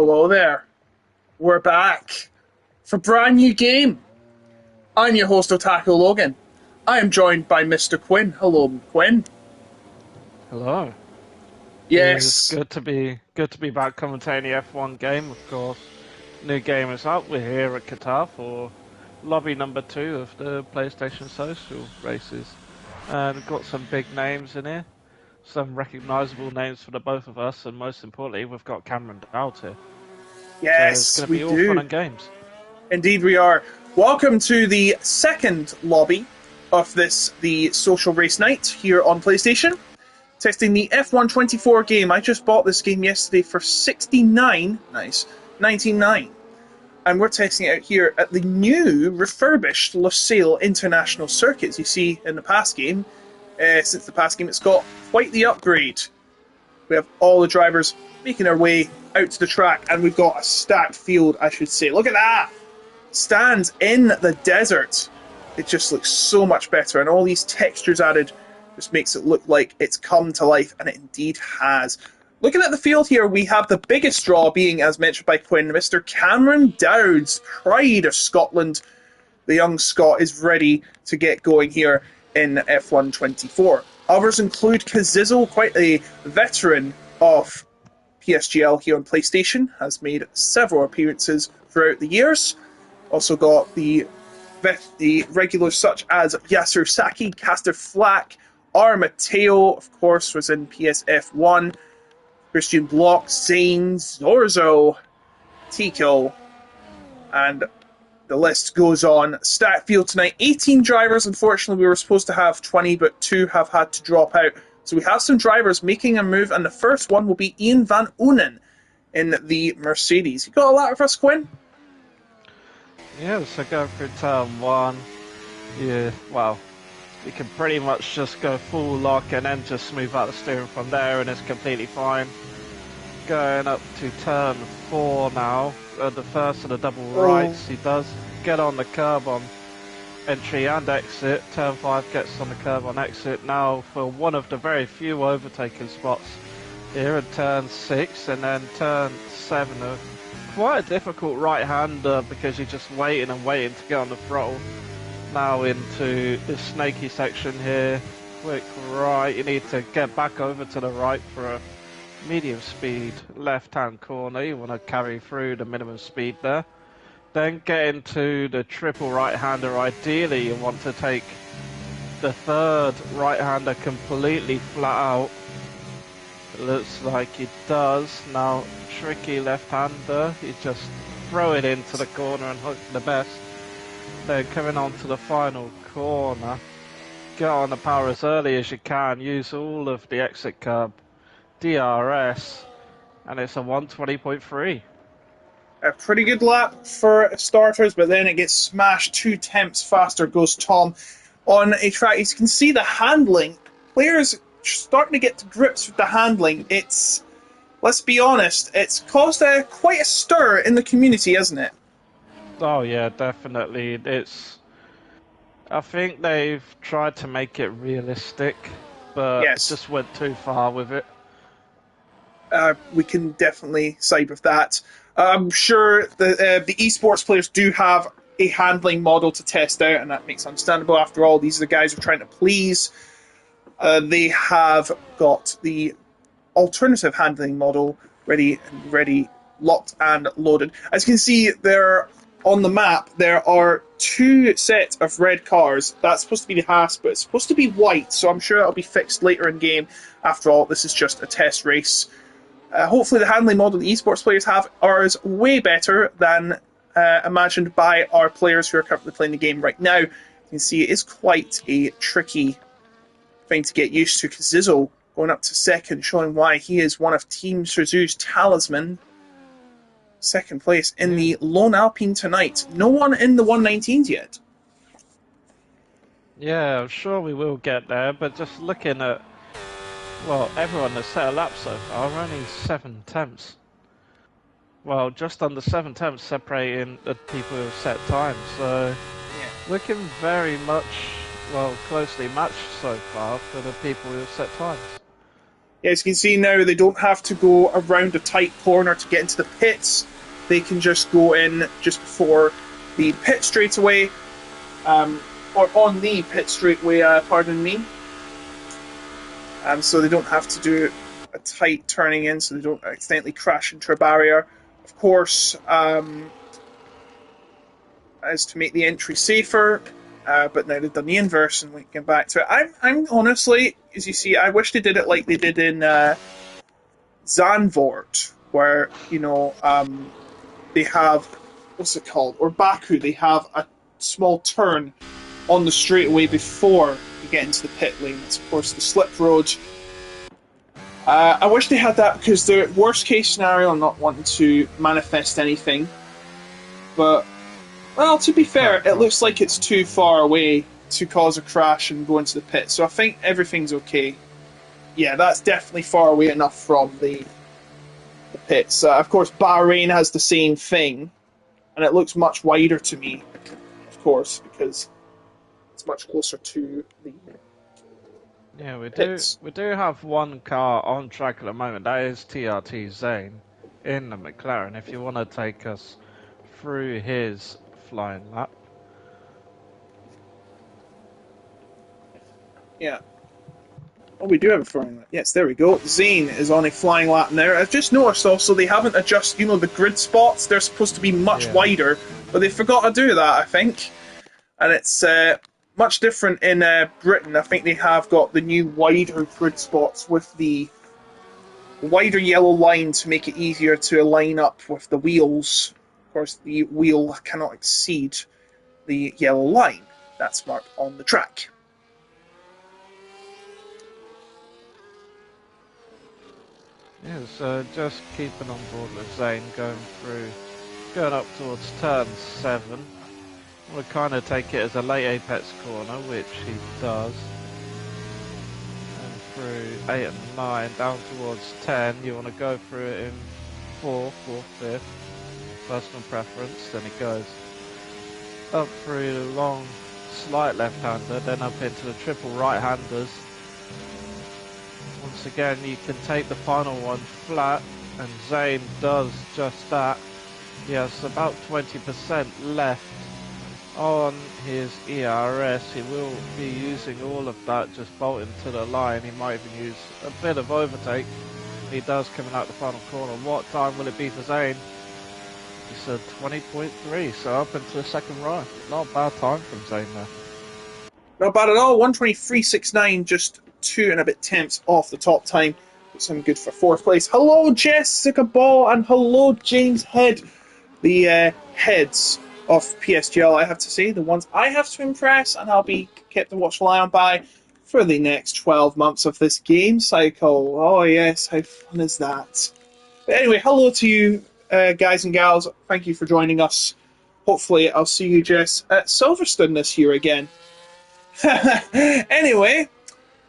Hello there. We're back for a brand new game. I'm your host, Otaku Logan. I am joined by Mr. Quinn. Hello, Quinn. Hello. It's Yes, good to be back commentating the F1 game, of course. New game is out. We're here at Qatar for lobby number 2 of the PlayStation Social races. And we've got some big names in here, some recognisable names for the both of us, and most importantly, we've got Cameron Dowd here. So it's yes, going to we be all fun do. and games. Indeed, we are. Welcome to the second lobby of the social race night here on PlayStation. Testing the F124 game. I just bought this game yesterday for 69, nice, 99. And we're testing it out here at the new refurbished Lusail International Circuit. You see in the past game, since the past game, it's got quite the upgrade. We have all the drivers making their way out to the track, and we've got a stacked field, I should say. Look at that! Stands in the desert. It just looks so much better, and all these textures added just makes it look like it's come to life, and it indeed has. Looking at the field here, we have the biggest draw being, as mentioned by Quinn, Mr. Cameron Dowd's pride of Scotland. The young Scot is ready to get going here in F124. Others include Kazizzle, quite a veteran of PSGL here on PlayStation, has made several appearances throughout the years. Also got the regulars such as Yasser Saki, Caster Flack, R. Mateo, of course, was in PSF1, Christian Block, Zane, Zorzo, Tico, and the list goes on. Stat field tonight, 18 drivers. Unfortunately, we were supposed to have 20, but 2 have had to drop out. So we have some drivers making a move, and the first one will be Ian Van Oonen in the Mercedes. You got a lot for us, Quinn? Yeah, so going through turn 1. Yeah, well, you can pretty much just go full lock and then just smooth out the steering from there, and it's completely fine. Going up to turn 4 now, the first of the double rights, he does get on the curb on entry and exit. Turn 5 gets on the curb on exit. Now for one of the very few overtaking spots here in turn 6, and then turn 7. Quite a difficult right-hander because you're just waiting and waiting to get on the throttle. Now into this snaky section here, quick right, you need to get back over to the right for a medium speed left-hand corner. You want to carry through the minimum speed there. Then get into the triple right-hander. Ideally you want to take the third right-hander completely flat out. It looks like he does. Now tricky left-hander, you just throw it into the corner and hook the best. Then coming on to the final corner, get on the power as early as you can, use all of the exit curb, DRS, and it's a 120.3. A pretty good lap for starters, but then it gets smashed 2 tenths faster goes Tom on a track. As you can see, the handling, players starting to get to grips with the handling. It's, let's be honest, it's caused quite a stir in the community, hasn't it? Oh yeah, definitely. I think they've tried to make it realistic, but Yes. just went too far with it. We can definitely side with that. I'm sure the esports players do have a handling model to test out, and that makes understandable. After all, these are the guys who are trying to please. They have got the alternative handling model ready, locked and loaded. As you can see, there on the map, there are 2 sets of red cars. That's supposed to be the Haas, but it's supposed to be white, so I'm sure it'll be fixed later in game. After all, this is just a test race. Hopefully the handling model the esports players have is way better than imagined by our players who are currently playing the game right now. You can see it is quite a tricky thing to get used to. Kazizzle going up to second, showing why he is one of Team Suzu's talisman. Second place in the Lone Alpine tonight. No one in the 119s yet. Yeah, I'm sure we will get there, but just looking at, well, everyone has set a lap so far, only 7 attempts. Well, just under 7 attempts separating the people who have set times, so looking very much, well, closely matched so far for the people who have set times. Yeah, as you can see now, they don't have to go around a tight corner to get into the pits. They can just go in just before the pit straightaway, or on the pit straightaway, pardon me. So they don't have to do a tight turning in, so they don't accidentally crash into a barrier. Of course, as to make the entry safer, but now they've done the inverse, and we can get back to it. I'm honestly, as you see, I wish they did it like they did in Zandvoort, where they have, what's it called, or Baku, they have a small turn on the straightaway before you get into the pit lane. It's of course the slip road. I wish they had that, because the worst case scenario, I'm not wanting to manifest anything, but well, to be fair, it looks like it's too far away to cause a crash and go into the pit, so I think everything's okay. Yeah, that's definitely far away enough from the pits. Of course, Bahrain has the same thing, and it looks much wider to me, of course, because it's much closer to the Yeah, pits. we do have one car on track at the moment. That is TRT Zane in the McLaren. If you want to take us through his flying lap. Yeah. Oh, we do have a flying lap. Yes, there we go. Zane is on a flying lap now. I've just noticed also they haven't adjusted, the grid spots. They're supposed to be much wider, but they forgot to do that, I think. And it's much different in Britain. I think they have got the new wider grid spots with the wider yellow line to make it easier to line up with the wheels. Of course, the wheel cannot exceed the yellow line that's marked on the track. Yeah, so just keeping on board with Zane going up towards turn 7. We'll kind of take it as a late apex corner, which he does. And through 8 and 9, down towards 10, you want to go through it in 4th or 5th, personal preference. Then it goes up through the long slight left-hander, then up into the triple right-handers. Once again, you can take the final one flat, and Zane does just that. He has about 20% left on his ERS. He will be using all of that just bolting to the line. He might even use a bit of overtake. He does coming out the final corner. What time will it be for Zane? He said 20.3, so up into the second row. Not a bad time from Zane there. Not bad at all. 1:23.69, just 2 and a bit tenths off the top time. It's some good for 4th place. Hello, Jessica Ball, and hello, James Head. The heads of PSGL, I have to say, the ones I have to impress, and I'll be kept a watchful eye on by for the next 12 months of this game cycle. Oh yes, how fun is that? But anyway, hello to you, guys and gals. Thank you for joining us. Hopefully, I'll see you, Jess, at Silverstone this year again. Anyway,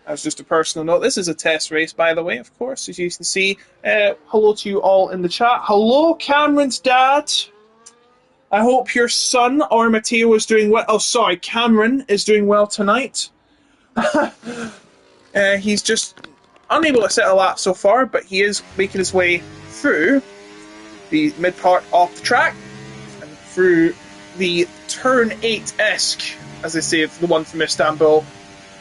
as just a personal note, this is a test race, by the way, of course, as you can see. Hello to you all in the chat. Hello, Cameron's dad. I hope your son or Matteo is doing well. Oh, sorry, Cameron is doing well tonight. He's just unable to set a lap so far, but he is making his way through the mid part of the track and through the turn 8-esque, as they say, the one from Istanbul,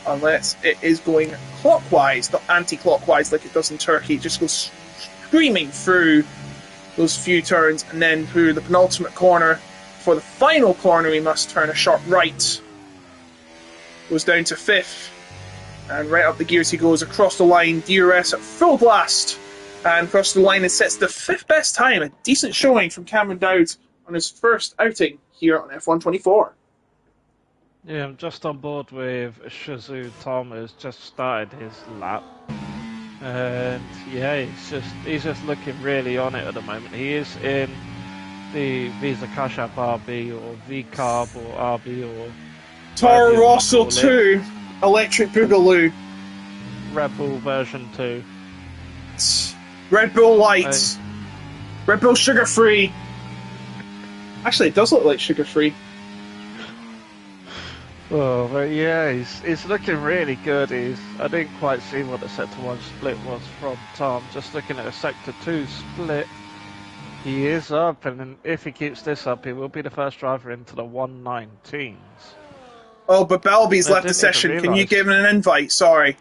unless it is going clockwise, not anti-clockwise like it does in Turkey. It just goes screaming through those few turns, and then through the penultimate corner. For the final corner, we must turn a sharp right. Goes down to 5th, and right up the gears he goes, across the line, DRS at full blast, and across the line and sets the 5th best time, a decent showing from Cameron Dowd on his first outing here on F124. Yeah, I'm just on board with Shazoo Tom, who's just started his lap. And yeah, he's just looking really on it at the moment. He is in the Visa Cash App RB or VCarb or RB or Toro Rosso 2 Electric Boogaloo. Red Bull version 2. Red Bull Lights. Red Bull Sugar Free. Actually, it does look like sugar free. Oh, but yeah, he's looking really good. I didn't quite see what the sector 1 split was from Tom. Just looking at the sector 2 split, he is up, and then if he keeps this up, he will be the first driver into the 119s. Oh, but Balby's I left the didn't even session. Can you realise. give him an invite? Sorry.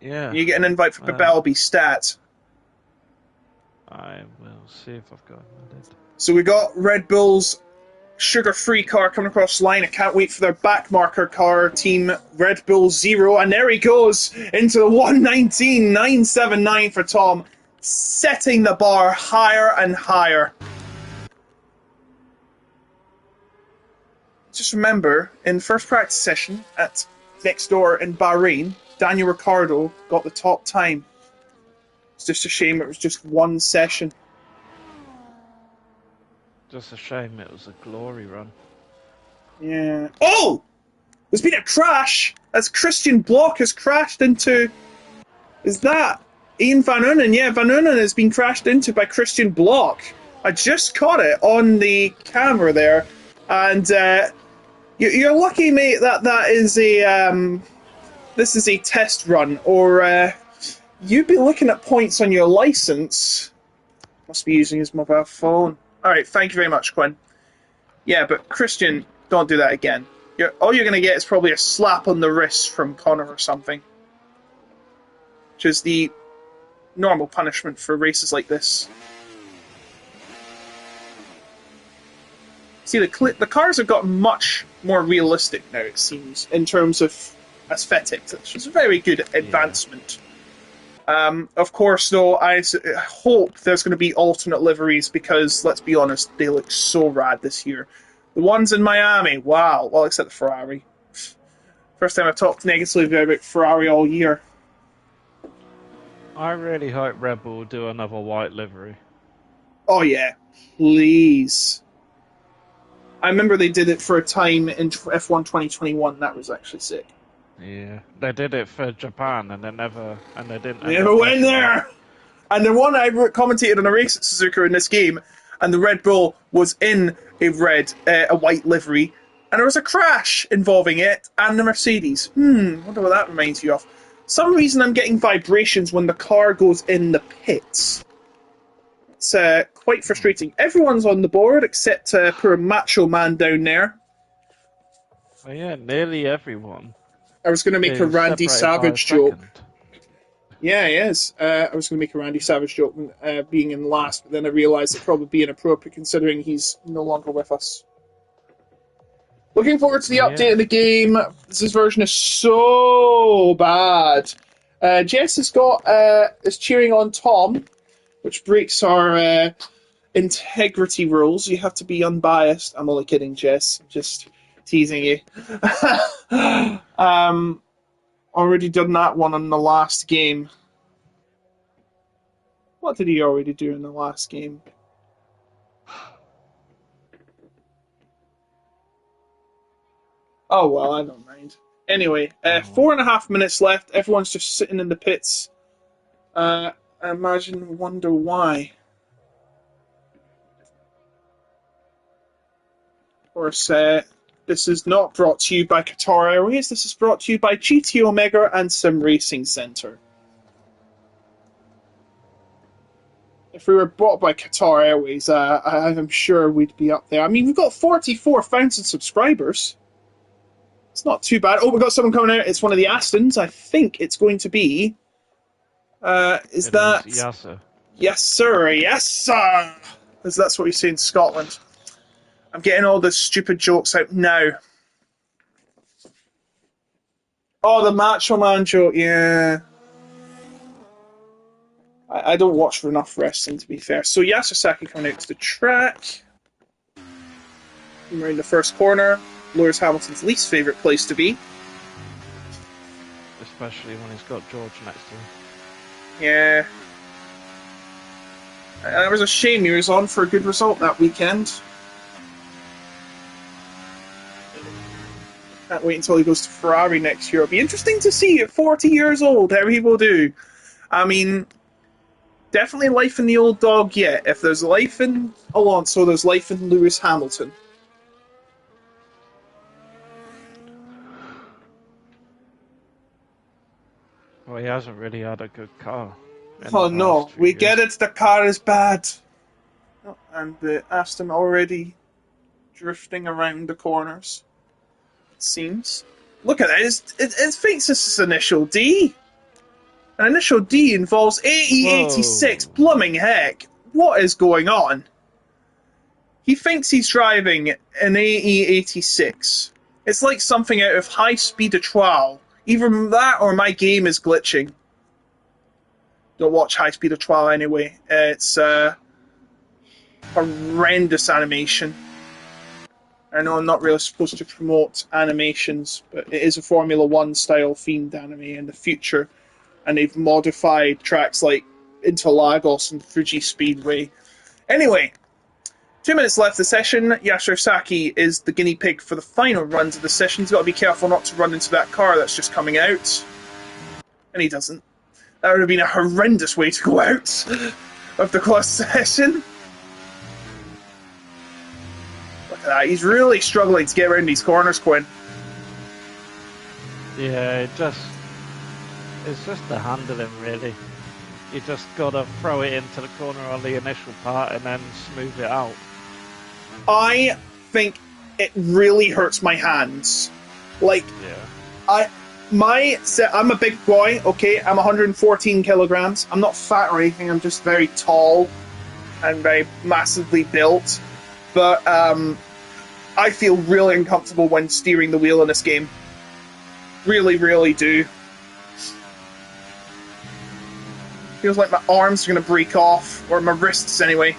Yeah, Can you get an invite for Balby stat? I will see if I've got it. So we got Red Bull's sugar-free car coming across the line. I can't wait for their backmarker car, Team Red Bull Zero. And there he goes into the 119.979 for Tom, setting the bar higher and higher. Just remember, in first practice session at next door in Bahrain, Daniel Ricciardo got the top time. It's just a shame it was just one session. Just a shame it was a glory run. Yeah. Oh! There's been a crash! As Christian Block has crashed into... Is that Ian Van Unen? Yeah, Van Unen has been crashed into by Christian Block. I just caught it on the camera there. And you're lucky, mate, that is a... this is a test run, or you'd be looking at points on your license. Must be using his mobile phone. Alright, thank you very much, Quinn. Yeah, but Christian, don't do that again. All you're going to get is probably a slap on the wrist from Connor or something. Which is the normal punishment for races like this. See, the cars have got much more realistic now, it seems, in terms of aesthetics, which is a very good advancement. Of course, though, I hope there's going to be alternate liveries because, let's be honest, they look so rad this year. The ones in Miami, wow. Well, except the Ferrari. First time I've talked negatively about Ferrari all year. I really hope Red Bull will do another white livery. Oh, yeah. Please. I remember they did it for a time in F1 2021. That was actually sick. Yeah, they did it for Japan, and they didn't. They never went there. And the one I commentated on a race at Suzuka in this game, and the Red Bull was in a white livery, and there was a crash involving it and the Mercedes. Wonder what that reminds you of. Some reason I'm getting vibrations when the car goes in the pits. It's quite frustrating. Everyone's on the board except poor Macho Man down there. Oh, yeah, nearly everyone. I was going to make a Randy Savage joke. Yeah, he is. I was going to make a Randy Savage joke being in last, but then I realised it'd probably be inappropriate considering he's no longer with us. Looking forward to the update of the game. This version is so bad. Jess is cheering on Tom, which breaks our integrity rules. You have to be unbiased. I'm only kidding, Jess. I'm just teasing you. Already done that one in the last game. What did he already do in the last game? Oh, well, I don't mind. Anyway, 4.5 minutes left. Everyone's just sitting in the pits. I wonder why. Of course, this is not brought to you by Qatar Airways. This is brought to you by GT Omega and Sim Racing Centre. If we were bought by Qatar Airways, I'm sure we'd be up there. I mean, we've got 44,000 subscribers. It's not too bad. Oh, we've got someone coming out. It's one of the Astons. I think it's going to be... Yes, sir. Yes, sir. Yes, sir. That's what we say in Scotland. I'm getting all the stupid jokes out now. Oh, the Macho Man joke, yeah. I don't watch enough wrestling, to be fair. So Yasasaki coming out to the track. We're in the first corner. Lewis Hamilton's least favourite place to be. Especially when he's got George next to him. Yeah. It was a shame he was on for a good result that weekend. Can't wait until he goes to Ferrari next year. It'll be interesting to see at 40 years old how he will do. I mean, definitely life in the old dog yet. If there's life in Alonso, there's life in Lewis Hamilton. Well, he hasn't really had a good car. Oh no, we get it, the car is bad. Oh, and the Aston already drifting around the corners, it seems. Look at it, it thinks this is initial D. An initial D involves AE86, blooming heck. What is going on? He thinks he's driving an AE86. It's like something out of High Speed Trial. Either that or my game is glitching. Don't watch High Speed Trial anyway. It's horrendous animation. I know I'm not really supposed to promote animations, but it is a Formula 1 style themed anime in the future. And they've modified tracks like Interlagos and Fuji Speedway. Anyway, 2 minutes left of the session. Yashiro Saki is the guinea pig for the final runs of the session. He's got to be careful not to run into that car that's just coming out. And he doesn't. That would have been a horrendous way to go out of the close session. Look at that. He's really struggling to get around these corners, Quinn. Yeah, it's just the handling, really. You just gotta throw it into the corner on the initial part and then smooth it out. I think it really hurts my hands. Like, yeah. I'm a big boy, okay? I'm 114 kilograms. I'm not fat or anything. I'm just very tall and very massively built. But I feel really uncomfortable when steering the wheel in this game. Really, really do. Feels like my arms are going to break off, or my wrists anyway.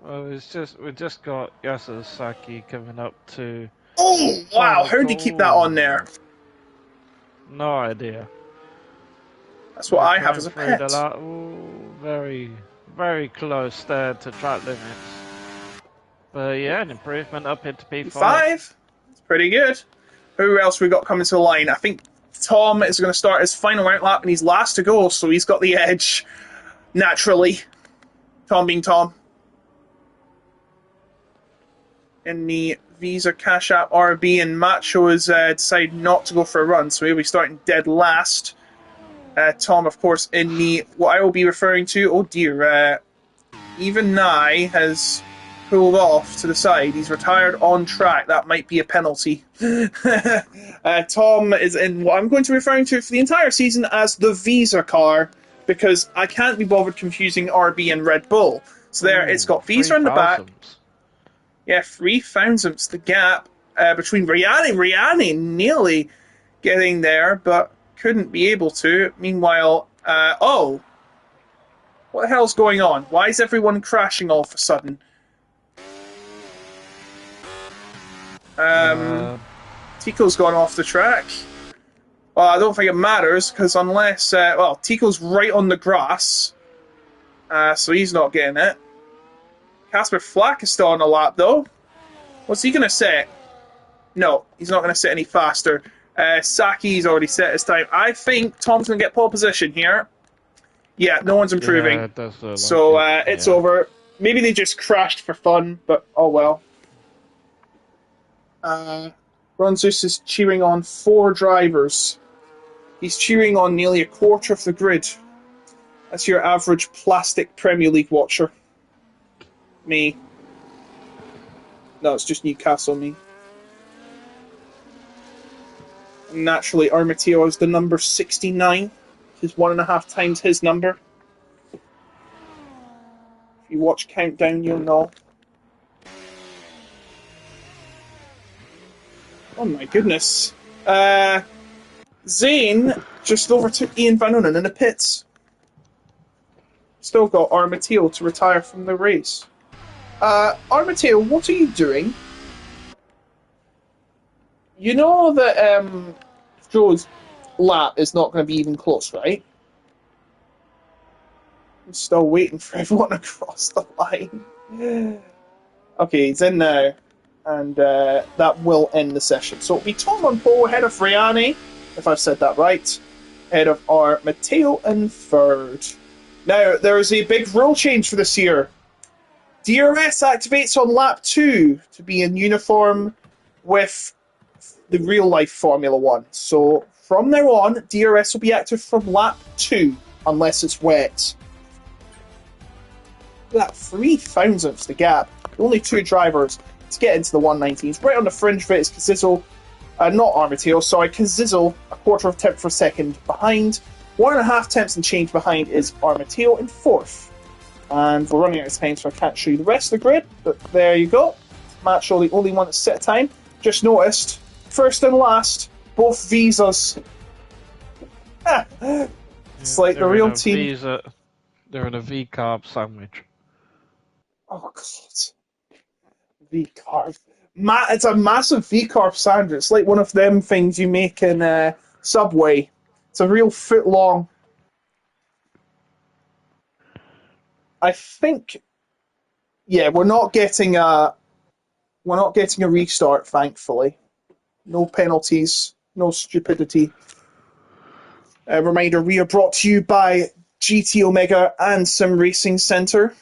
Well, we just got Yasuo Saki coming up to. Oh wow! How did he keep that on there? No idea. That's what I have as a pet. Very, very close there to track limits. But yeah, an improvement up into P5. Pretty good. Who else we got coming to the line? I think Tom is going to start his final outlap and he's last to go, so he's got the edge naturally. Tom being Tom. In the Visa Cash App RB, and Macho has decided not to go for a run, so he'll be starting dead last. Tom, of course, in the what I will be referring to. Oh dear, even Nye has pulled off to the side. He's retired on track. That might be a penalty. Tom is in what I'm going to be referring to for the entire season as the Visa car, because I can't be bothered confusing RB and Red Bull. So there, it's got Visa in the back. Yeah, 3 thousandths the gap between Riani nearly getting there, but couldn't be able to. Meanwhile, oh, what the hell's going on? Why is everyone crashing all of a sudden? Tico's gone off the track. Well, I don't think it matters, because unless... well, Tico's right on the grass, so he's not getting it. Casper Flack is still on the lap, though. What's he going to set? No, he's not going to set any faster. Saki's already set his time. I think Tom's going to get pole position here. Yeah, no one's improving. Yeah, it does look so like it's over. Maybe they just crashed for fun, but oh well. Ron Zeus is cheering on 4 drivers. He's cheering on nearly a quarter of the grid. That's your average plastic Premier League watcher. Me. No, it's just Newcastle me. And naturally, Armateo is the number 69, which is 1.5 times his number. If you watch Countdown, you'll know. Oh my goodness. Zane just overtook Ian Van Unen in the pits. Still got Armateo to retire from the race. Armateo, what are you doing? You know that Joe's lap is not going to be even close, right? I'm still waiting for everyone across the line. Okay, he's in now. And that will end the session. So it'll be Tom on pole, ahead of Riani, if I've said that right, ahead of our Matteo in third. Now, there is a big rule change for this year. DRS activates on lap 2 to be in uniform with the real-life Formula 1. So from now on, DRS will be active from lap 2, unless it's wet. That 3 thousandths the gap. Only 2 drivers to get into the 119s. Right on the fringe of it is Kazizel, not Armateo, sorry, Kazizel, a quarter of a tenth per second behind. 1.5 tenths and change behind is Armateo in 4th. And we're running out of time, so I can't show you the rest of the grid, but there you go. Matt Shaw, the only one that's set a time. Just noticed, first and last, both visas. It's like the real team. They're in a V-carb sandwich. Oh, God. V-carb. It's a massive V-carb sandwich. It's like one of them things you make in Subway. It's a real foot long. I think, yeah, we're not getting a restart, thankfully. No penalties, no stupidity. A reminder, we are brought to you by GT Omega and Sim Racing Centre,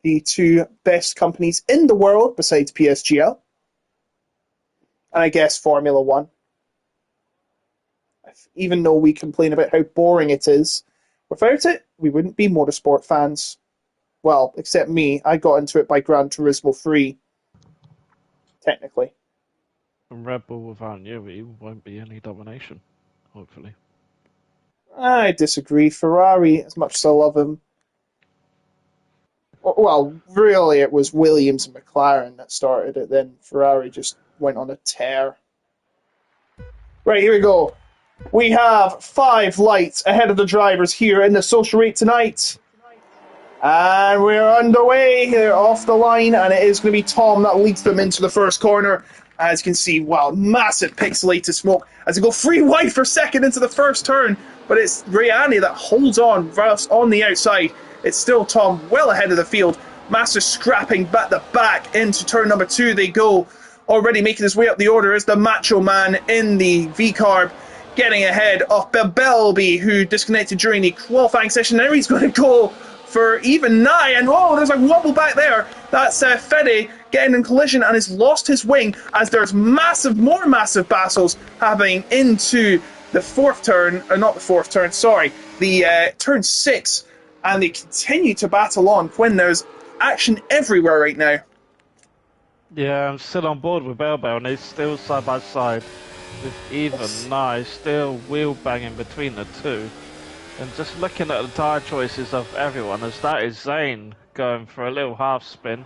the 2 best companies in the world besides PSGL, and I guess Formula 1. Even though we complain about how boring it is, without it, we wouldn't be motorsport fans. Well, except me. I got into it by Gran Turismo 3, technically. And Red Bull without you, it won't be any domination, hopefully. I disagree. Ferrari, as much as I love him. Well, really, it was Williams and McLaren that started it. Then Ferrari just went on a tear. Right, here we go. We have 5 lights ahead of the drivers here in the social rate tonight. And we're underway. They're off the line, and it is going to be Tom that leads them into the first corner. As you can see, wow, massive pixelated smoke as they go 3 wide for second into the first turn. But it's Riani that holds on whilst on the outside. It's still Tom well ahead of the field. Master scrapping back the back into turn number 2 they go. Already making his way up the order is the Macho Man in the V-Carb, getting ahead of Belby, who disconnected during the qualifying session. Now he's going to go for even 9, and oh, there's a wobble back there. That's Fede getting in collision and has lost his wing as there's more massive battles happening into the 4th turn, or not the 4th turn, sorry, the turn 6, and they continue to battle on when there's action everywhere right now. Yeah, I'm still on board with Belbo, and it's still side by side with even Nye, still wheel banging between the 2. And just looking at the tyre choices of everyone, as that is Zane going for a little half spin.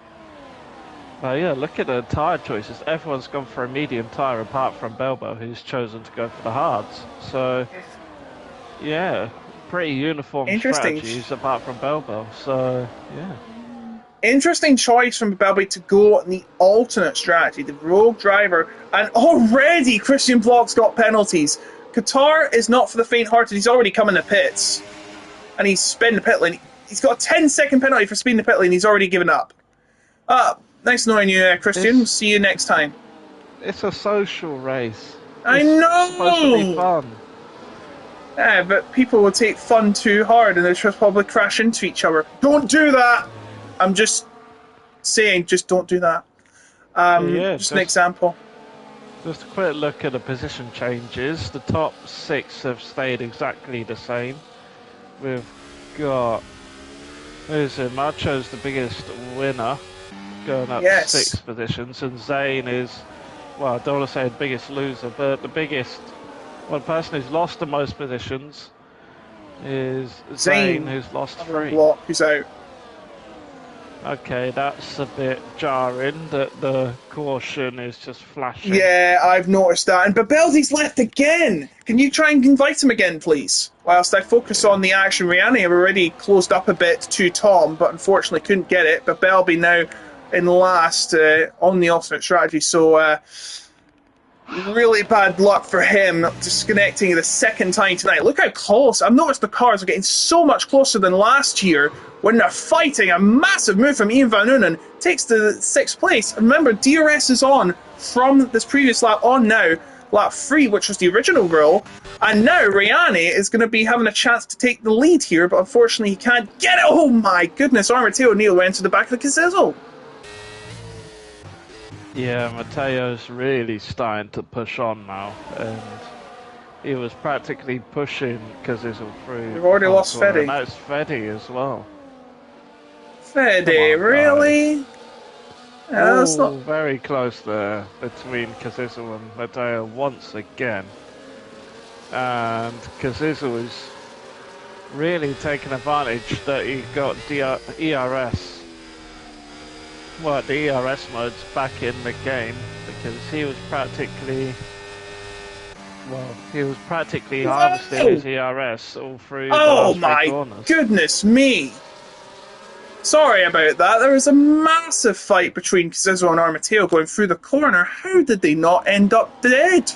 But yeah, look at the tyre choices. Everyone's gone for a medium tyre apart from Belbo, who's chosen to go for the hards. So, yeah, pretty uniform strategies apart from Belbo. So, yeah. Interesting choice from Belby to go on the alternate strategy, the rogue driver. And already Christian Block's got penalties. Qatar is not for the faint-hearted. He's already come in the pits. And he's spin the pit lane. He's got a 10-second penalty for spinning the pit lane. He's already given up. Nice knowing you, Christian. We'll see you next time. It's a social race. I know! It's supposed to be fun. Yeah, but people will take fun too hard and they'll just probably crash into each other. Don't do that! I'm just saying, just don't do that. Just an example. Just a quick look at the position changes. The top 6 have stayed exactly the same. We've got, Macho's the biggest winner, going up 6 positions, and Zane is, well, I don't want to say the biggest loser, but the biggest, the person who's lost the most positions is Zane, who's lost 3. Block, who's out. Okay, that's a bit jarring that the caution is just flashing. Yeah, I've noticed that. And Babelzi's left again. Can you try and invite him again, please? Whilst I focus on the action, Rihanna have already closed up a bit to Tom, but unfortunately couldn't get it. Babelby now in last on the alternate strategy, so really bad luck for him disconnecting the 2nd time tonight. Look how close. I've noticed the cars are getting so much closer than last year when they're fighting. A massive move from Ian Van Noonen takes the 6th place. Remember, DRS is on from this previous lap on now. lap 3, which was the original rule. And now Rayane is going to be having a chance to take the lead here, but unfortunately he can't get it. Oh my goodness, Armateo Neil went to the back of the Casizzle. Yeah, Mateo's really starting to push on now, and he was practically pushing Casizzle through. We've already lost Fede. Now it's Fede as well. Fede, really? Oh, not... very close there between Casizzle and Mateo once again. And Casizzle is really taking advantage that he got ERS. Well, the ERS mode's back in the game because he was practically harvesting his ERS all through the last 3 corners. Oh my goodness me! Sorry about that. There was a massive fight between Casizzle and Armateo going through the corner. How did they not end up dead?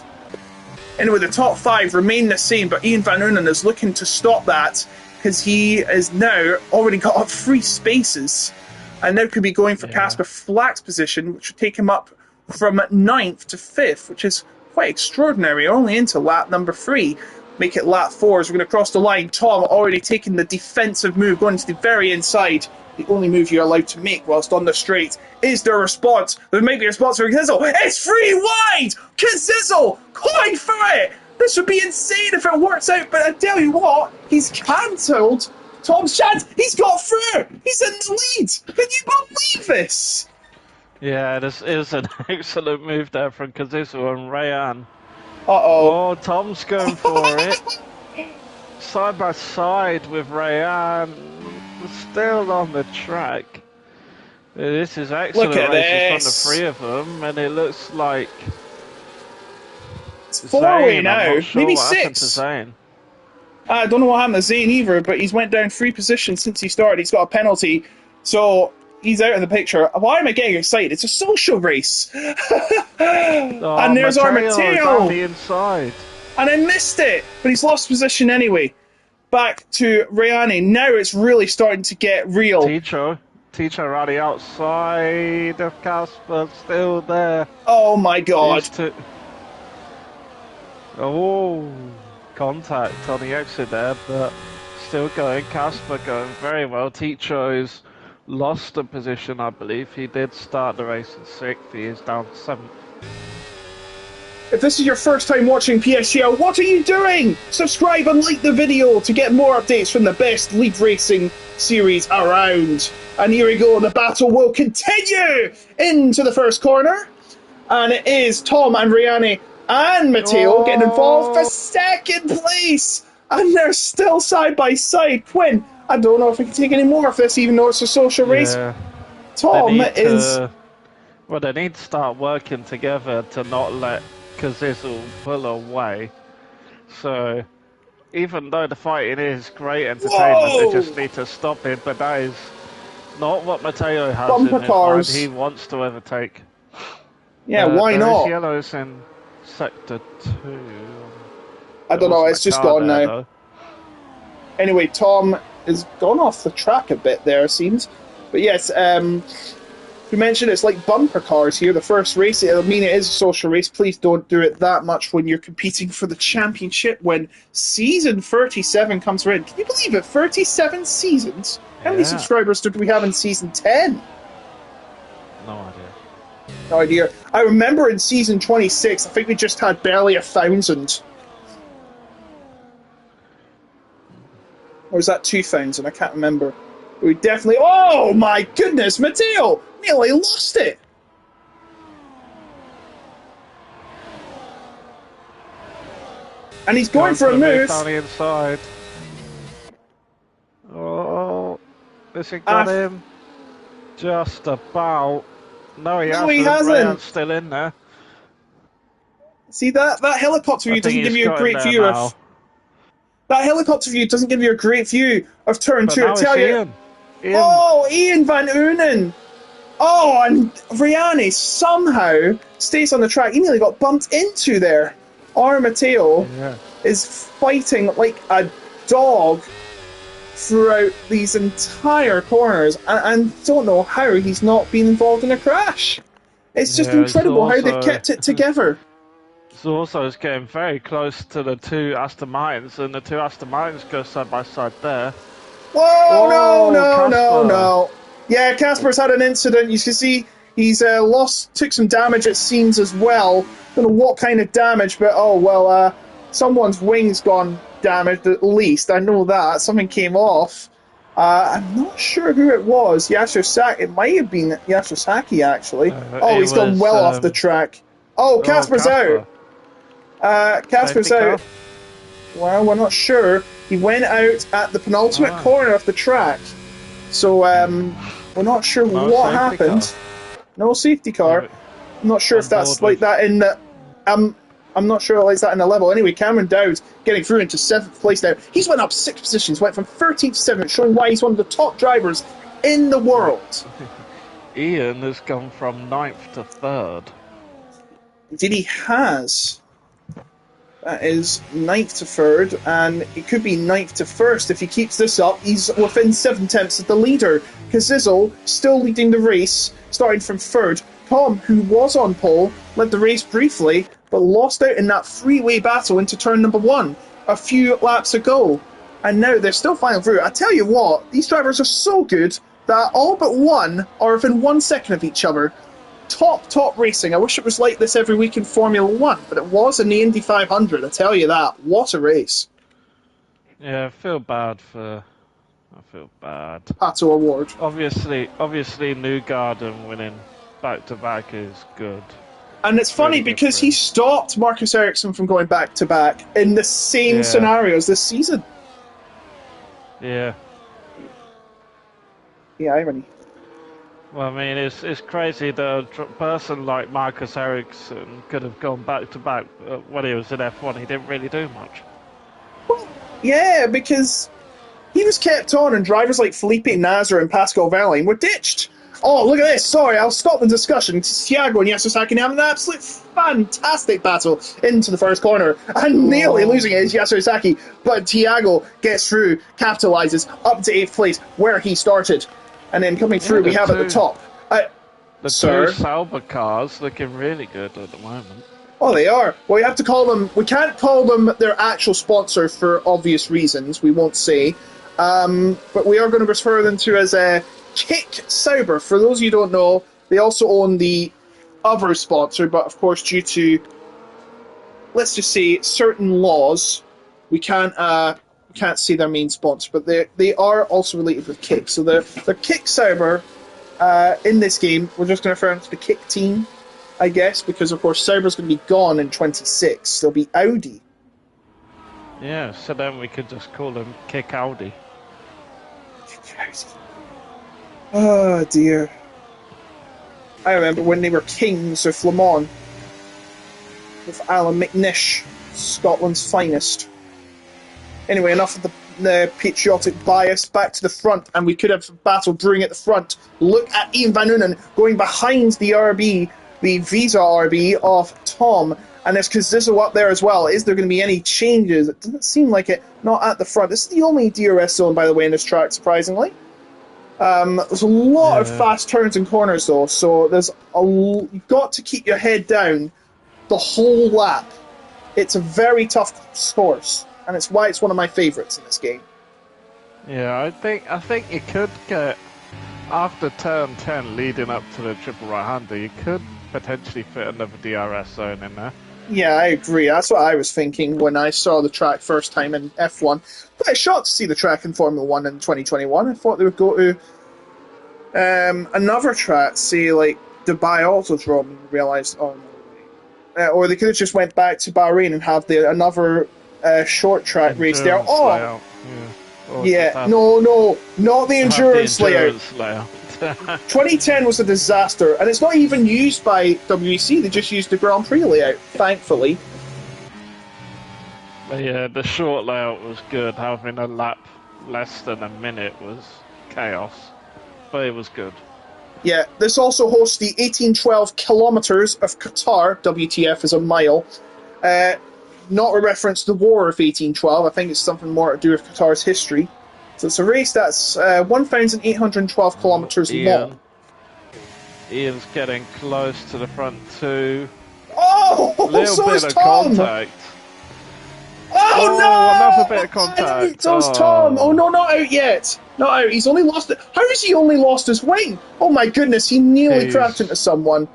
Anyway, the top 5 remain the same, but Ian Van Unen is looking to stop that because he is now already got up 3 spaces. And now could be going for Casper Flack's position, which would take him up from 9th to 5th, which is quite extraordinary. Only into lap number 3. Make it lap 4 as we're going to cross the line. Tom already taking the defensive move, going to the very inside. The only move you're allowed to make whilst on the straight is the response. There may be a response for Casizzle. It's 3 wide! Casizzle going for it! This would be insane if it works out, but I tell you what, he's cancelled Tom's chance. He's got through. He's in the lead. Can you believe this? Yeah, this is an excellent move there from Casizzle and Rayan. Uh-oh. Oh, Tom's going for it. Side by side with Rayan. Still on the track. This is excellent races from the 3 of them, and it looks like it's 4-way now. Sure maybe 6. I don't know what happened to Zane either, but he's went down 3 positions since he started. He's got a penalty, so he's out of the picture. Why am I getting excited? It's a social race. And there's Armateo. The inside. And I missed it, but he's lost position anyway. Back to Rayane. Now it's really starting to get real. Teacher on the outside of Casper, still there. Oh my god. Oh, contact on the exit there, but still going. Casper going very well. Teacho's lost a position, I believe. He did start the race in 6th. He is down to 7th. If this is your first time watching PSGL, what are you doing? Subscribe and like the video to get more updates from the best league racing series around. And here we go, the battle will continue into the first corner. And it is Tom and Rayane and Mateo getting involved for 2nd place. And they're still side by side. Quinn, I don't know if we can take any more of this, even though it's a social race. Tom is... Well, they need to start working together to not let Casizzle pull away. So, even though the fighting is great entertainment, they just need to stop it. But that is not what Mateo has in his mind. He wants to overtake. Yeah, why not? Yellows in sector 2. I don't know, it's just gone now. Though. Anyway, Tom has gone off the track a bit there, it seems. But yes, we mentioned it's like bumper cars here. The first race, I mean, it is a social race. Please don't do it that much when you're competing for the championship. When season 37 comes around, can you believe it? 37 seasons. How many subscribers did we have in season 10? No idea. No idea. I remember in season 26, I think we just had barely 1,000. Or was that 2,000? I can't remember. We definitely... Oh my goodness, Mateo! Nearly lost it! And he's going for a move. On the inside. Oh, this has got him. Just about. No, he hasn't. Still in there. See, that helicopter view doesn't give you a great view of... That helicopter view doesn't give you a great view of turn 2. I tell you... Ian. Oh, Ian Van Unen! Oh, and Rayane somehow stays on the track. He nearly got bumped into there. Armateo is fighting like a dog throughout these entire corners, and don't know how he's not been involved in a crash. It's just incredible how they've kept it together. Zorzo is getting very close to the two Aston Martins, and the two Aston Martins go side by side there. Whoa, no, Oh, no, no, Casper. no. Yeah, Casper's had an incident. You can see he's took some damage, it seems, as well. Don't know what kind of damage, but oh, well, someone's wing's gone damaged at least. I know that. Something came off. I'm not sure who it was. Yasosaki. It might have been Yasosaki, actually. Oh, he's gone well off the track. Oh, Casper's out. Casper's out. Well, we're not sure. He went out at the penultimate corner of the track. So, we're not sure what happened. No safety car. I'm not sure if that's like that in the... I'm not sure it's that in the level. Anyway, Cameron Dowd getting through into 7th place now. He's went up 6 positions, went from 13th to 7th, showing why he's one of the top drivers in the world. Ian has gone from 9th to 3rd. Indeed, he has. That is 9th to 3rd, and it could be 9th to 1st if he keeps this up. He's within 7/10 of the leader. Kazizel still leading the race, starting from 3rd. Tom, who was on pole, led the race briefly, but lost out in that freeway battle into turn number 1 a few laps ago. And now they're still flying through. I tell you what, these drivers are so good that all but one are within 1 second of each other. Top racing. I wish it was like this every week in Formula 1, but it was in the Indy 500, I tell you that. What a race. Yeah, I feel bad. Pato Award. Obviously Newgarden winning back-to-back is good. And it's funny really because he stopped Marcus Ericsson from going back-to-back in the same scenarios this season. Yeah. The irony. Well, I mean, it's crazy that a person like Marcus Ericsson could have gone back-to-back when he was in F1. He didn't really do much. Well, yeah, because he was kept on, and drivers like Felipe Nasr and Pascal Wehrlein were ditched. Oh, look at this. Sorry, I'll stop the discussion. Thiago and Yasosaki having an absolute fantastic battle into the first corner. And nearly losing it is Yasosaki. But Thiago gets through, capitalises, up to 8th place, where he started. And then coming through, we have at the top. The two Sauber cars looking really good at the moment. Oh, they are. Well, we have to call them... We can't call them their actual sponsor for obvious reasons. We won't say. But we are going to refer them to as Kick Sauber. For those of you who don't know, they also own the other sponsor, but of course due to, let's just say, certain laws, we can't see their main sponsor, but they are also related with Kick. So they're Kick Sauber in this game. We're just going to refer them to the Kick team, I guess, because of course Sauber's going to be gone in 26. They'll be Audi. Yeah, so then we could just call them Kick Audi. Oh dear. I remember when they were kings of Le Mans with Alan McNish, Scotland's finest. Anyway, enough of the patriotic bias. Back to the front, and we could have a battle brewing at the front. Look at Ian Van Unen going behind the RB, the Visa RB of Tom. And there's Kazizo up there as well. Is there going to be any changes? It doesn't seem like it. Not at the front. This is the only DRS zone, by the way, in this track, surprisingly. There's a lot of fast turns and corners, though, so you've got to keep your head down the whole lap. It's a very tough course, and it's why it's one of my favourites in this game. Yeah, I think you could get, after turn 10 leading up to the triple right-hander, you could potentially fit another DRS zone in there. Yeah, I agree. That's what I was thinking when I saw the track first time in F1. Quite shocked to see the track in Formula 1 in 2021. I thought they would go to another track, say like Dubai Autodrome, and realised, oh no. Or they could have just went back to Bahrain and have another short track race there. Oh! Yeah, no, not the endurance layout. 2010 was a disaster, and it's not even used by WEC, they just used the Grand Prix layout, thankfully. But yeah, the short layout was good. Having a lap less than a minute was chaos, but it was good. Yeah, this also hosts the 1812 kilometres of Qatar. WTF is a mile. Not a reference to the War of 1812, I think it's something more to do with Qatar's history. So it's a race that's 1,812 kilometres long. Ian's getting close to the front two. Oh, Little so bit is of Tom. contact. Oh Oh, another no! bit of contact. So's Tom. Oh no, not out yet. Not out. He's only lost it. How has he only lost his wing? Oh my goodness, he nearly crashed into someone.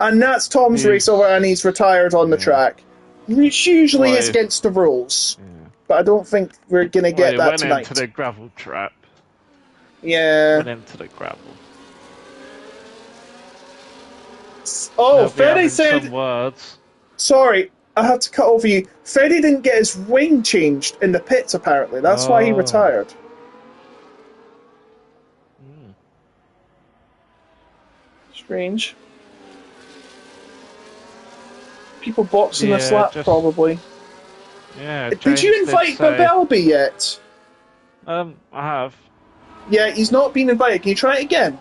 And that's Tom's race over, and he's retired on the track. Which usually is against the rules. Yeah. But I don't think we're going to get that went tonight. into the gravel trap. Yeah. Went into the gravel. Oh, Freddie said... Some words. Sorry, I had to cut over you. Freddie didn't get his wing changed in the pits, apparently. That's why he retired. Strange. People boxing the slap, probably. Yeah. Did you invite Babelby yet? I have. Yeah, he's not been invited. Can you try it again?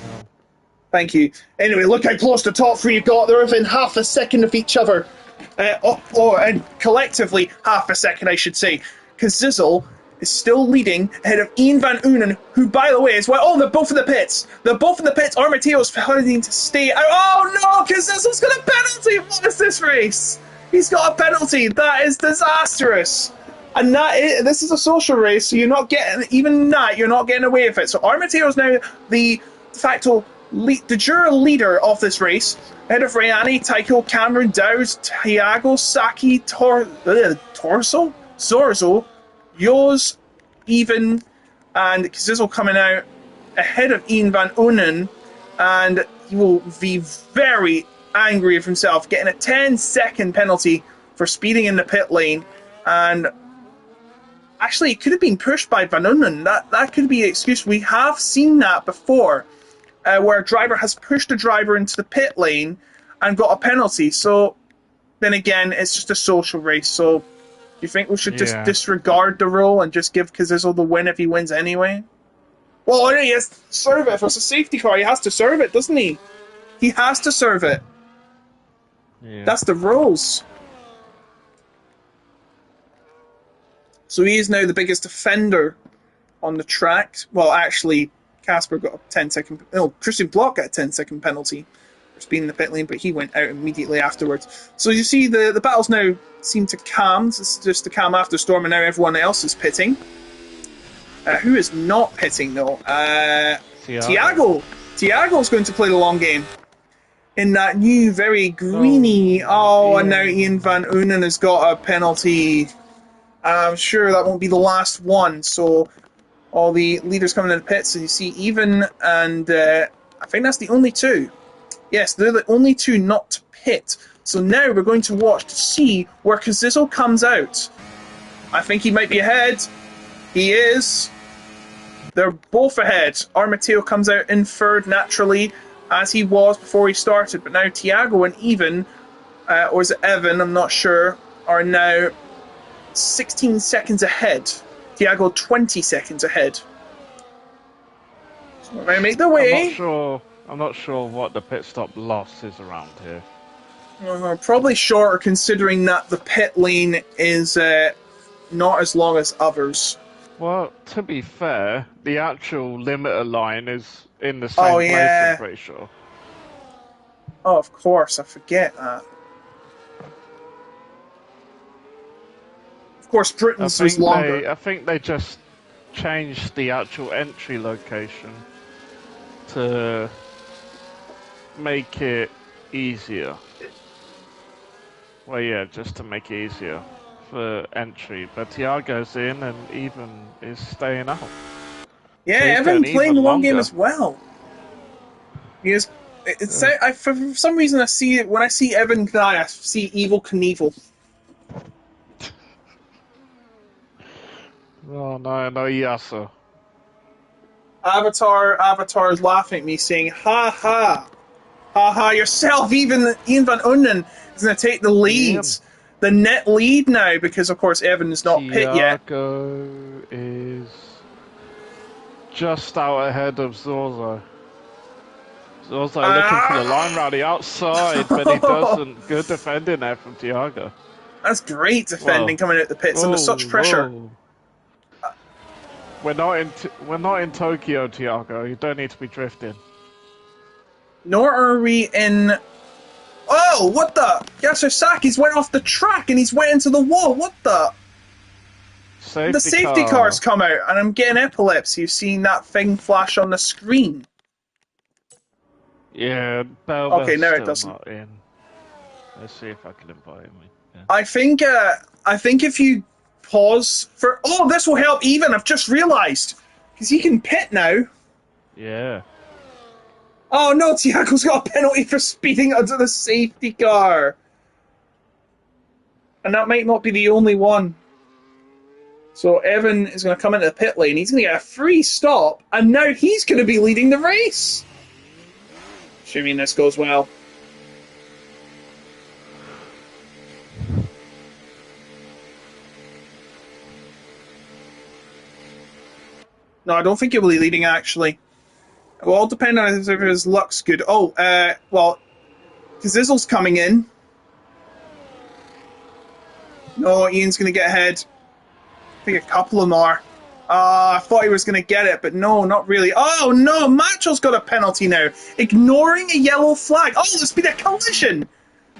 No. Thank you. Anyway, look how close the top three got. They're within half a second of each other. And collectively, half a second, I should say. Because Zizzle is still leading ahead of Ian Van Unen, who, by the way, is... Oh, they're both in the pits. They're both in the pits. Armateo's planning to stay out. Oh, no, because Zizzle's got a penalty. What is this race? He's got a penalty. That is disastrous. And this is a social race, so you're not getting... Even that, you're not getting away with it. So Armateo's now the de facto de jure leader of this race. Ahead of Rayani, Tycho, Cameron, Dowds, Thiago, Saki, Torso, Zorzo, Yos, Even, and Zizzle coming out ahead of Ian Van Unen, and he will be very angry with himself, getting a 10-second penalty for speeding in the pit lane. And actually, it could have been pushed by Van Unen. That could be an excuse. We have seen that before, where a driver has pushed a driver into the pit lane and got a penalty. So then again, it's just a social race. So you think we should just disregard the rule and just give Zizzle the win if he wins anyway? Well, he has to serve it. If it's a safety car, he has to serve it, doesn't he? He has to serve it. Yeah. That's the rules. So he is now the biggest offender on the track. Well, actually, Casper got a 10-second... No, Christian Block got a 10-second penalty for speeding in the pit lane, but he went out immediately afterwards. So you see the battles now seem to calm. It's just a calm after storm, and now everyone else is pitting. Who is not pitting, though? Thiago. Thiago's going to play the long game in that new, very greeny... and now Ian Van Unen has got a penalty. I'm sure that won't be the last one. So all the leaders coming in the pits, and you see Even and I think that's the only two. Yes, they're the only two not to pit. So now we're going to watch to see where Zizzle comes out. I think he might be ahead. He is. They're both ahead. Armateo comes out in third naturally, as he was before he started. But now Thiago and Even, or is it Evan, I'm not sure, are now 16 seconds ahead. Thiago 20 seconds ahead. So we're going to make the way. I'm not sure what the pit stop loss is around here. Probably shorter, considering that the pit lane is not as long as others. Well, to be fair, the actual limiter line is in the same place, I'm pretty sure. Oh, of course, I forget that. Of course, Britain's was longer. I think they just changed the actual entry location to make it easier. Well, yeah, just to make it easier for entry. But Thiago's in and Even is staying out. Yeah, so Evan playing the long game as well. He is. For some reason, when I see Evan die, I see Evil Knievel. Oh no, Yasa. Avatar is laughing at me, saying, "Ha ha, ha ha yourself." Even Ian Van Unen is going to take the lead, the net lead now, because of course Evan is not pit yet. Thiago is just out ahead of Zorzo. Zorzo looking for the line round the outside, but he doesn't. Good defending there from Thiago. That's great defending coming out the pits under such pressure. Whoa. We're not in Tokyo, Thiago. You don't need to be drifting. Nor are we in... Oh, what the? Yasusaki's went off the track and he's went into the wall. What the? The safety car's come out and I'm getting epilepsy seeing that thing flash on the screen. Yeah, Belba's okay, now still it doesn't. not in. Let's see if I can invite him. Yeah. I think if you pause for... Oh, this will help even, I've just realised. Because he can pit now. Yeah. Oh no, Tiago's got a penalty for speeding under the safety car. And that might not be the only one. So Evan is going to come into the pit lane. He's going to get a free stop. And now he's going to be leading the race. Assuming this goes well. No, I don't think he'll be leading, actually. It will all depend on if his luck's good. Oh, well, Kazizzle's coming in. No, Ian's going to get ahead. I think a couple of them are. I thought he was going to get it, but no, not really. Oh, no, Macho's got a penalty now. Ignoring a yellow flag. Oh, there's been a collision.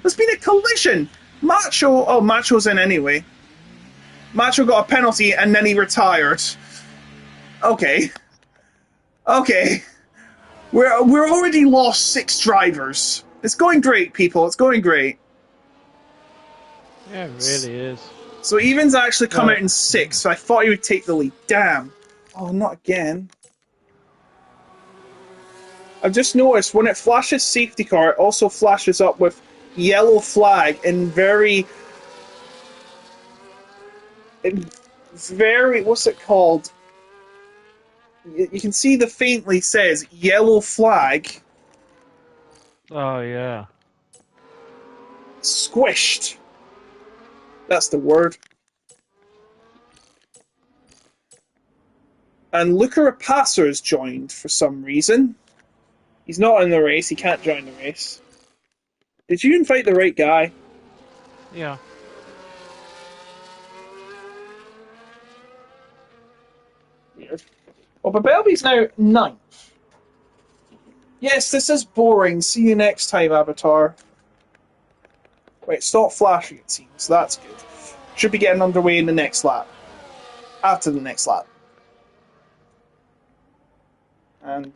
There's been a collision. Macho's in anyway. Macho got a penalty and then he retired. Okay. We're already lost 6 drivers. It's going great, people. It's going great. Yeah, it really is. So Evan's actually come out in 6th, so I thought he would take the lead. Damn. Oh, not again. I've just noticed when it flashes safety car, it also flashes up with yellow flag in very... what's it called? You can see the faintly says yellow flag. Oh, yeah. Squished. That's the word. And Luca Rapasser's joined for some reason. He's not in the race. He can't join the race. Did you invite the right guy? Yeah. Weird. Well, Babelby's now 9th. Yes, this is boring. See you next time, Avatar. Wait, stop flashing, it seems. That's good. Should be getting underway in the next lap. After the next lap. And,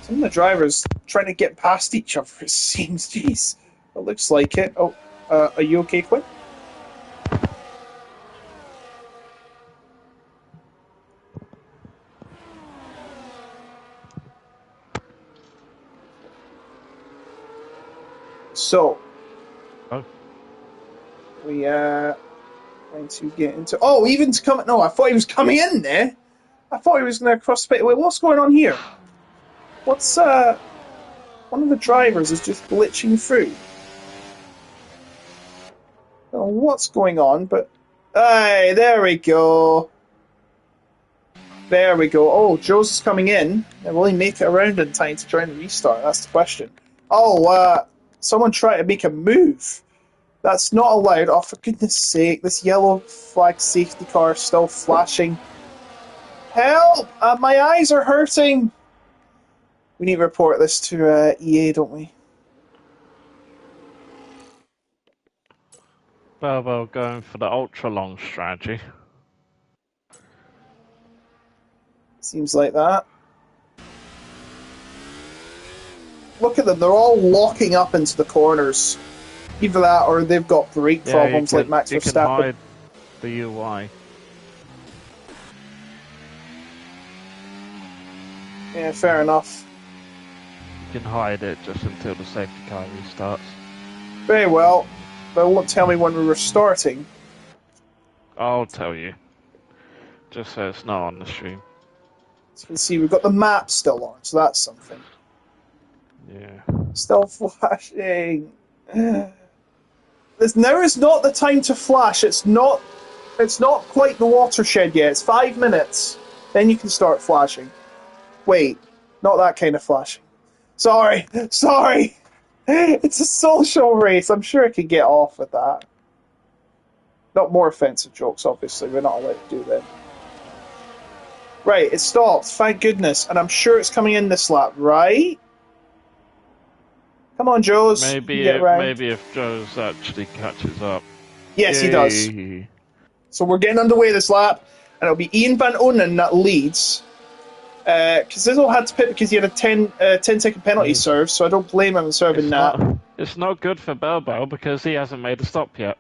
some of the drivers trying to get past each other, it seems. Jeez. It looks like it. Oh, are you okay, Quinn? So, we are going to get into... Oh, Evan's coming... No, I thought he was coming in there. I thought he was going to cross... Wait, what's going on here? What's, one of the drivers is just glitching through. I don't know what's going on, but... Hey, there we go. There we go. Oh, Joe's is coming in. And will he make it around in time to try and restart? That's the question. Oh, someone tried to make a move. That's not allowed. Oh, for goodness sake. This yellow flag safety car is still flashing. Help! My eyes are hurting. We need to report this to EA, don't we? Balbo going for the ultra-long strategy. Seems like that. Look at them, they're all locking up into the corners. Either that or they've got brake problems like Max Verstappen. You can hide the UI. Yeah, fair enough. You can hide it just until the safety car restarts. Very well, but it won't tell me when we're starting. I'll tell you. Just so it's not on the stream. As you can see, we've got the map still on, so that's something. Yeah. Still flashing. Now is not the time to flash. It's not quite the watershed yet. It's 5 minutes. Then you can start flashing. Wait, not that kind of flashing. Sorry. It's a social race. I'm sure I could get off with that. Not more offensive jokes, obviously. We're not allowed to do them. Right, it stopped, thank goodness. And I'm sure it's coming in this lap, right? Come on, Joes. Maybe if Joe's actually catches up. Yes, he does. Yay. So we're getting underway this lap, and it'll be Ian Van Onen that leads. Cazzizzle had to pit because he had a 10-second penalty serve, so I don't blame him for serving that. It's not good for Bilbao because he hasn't made a stop yet.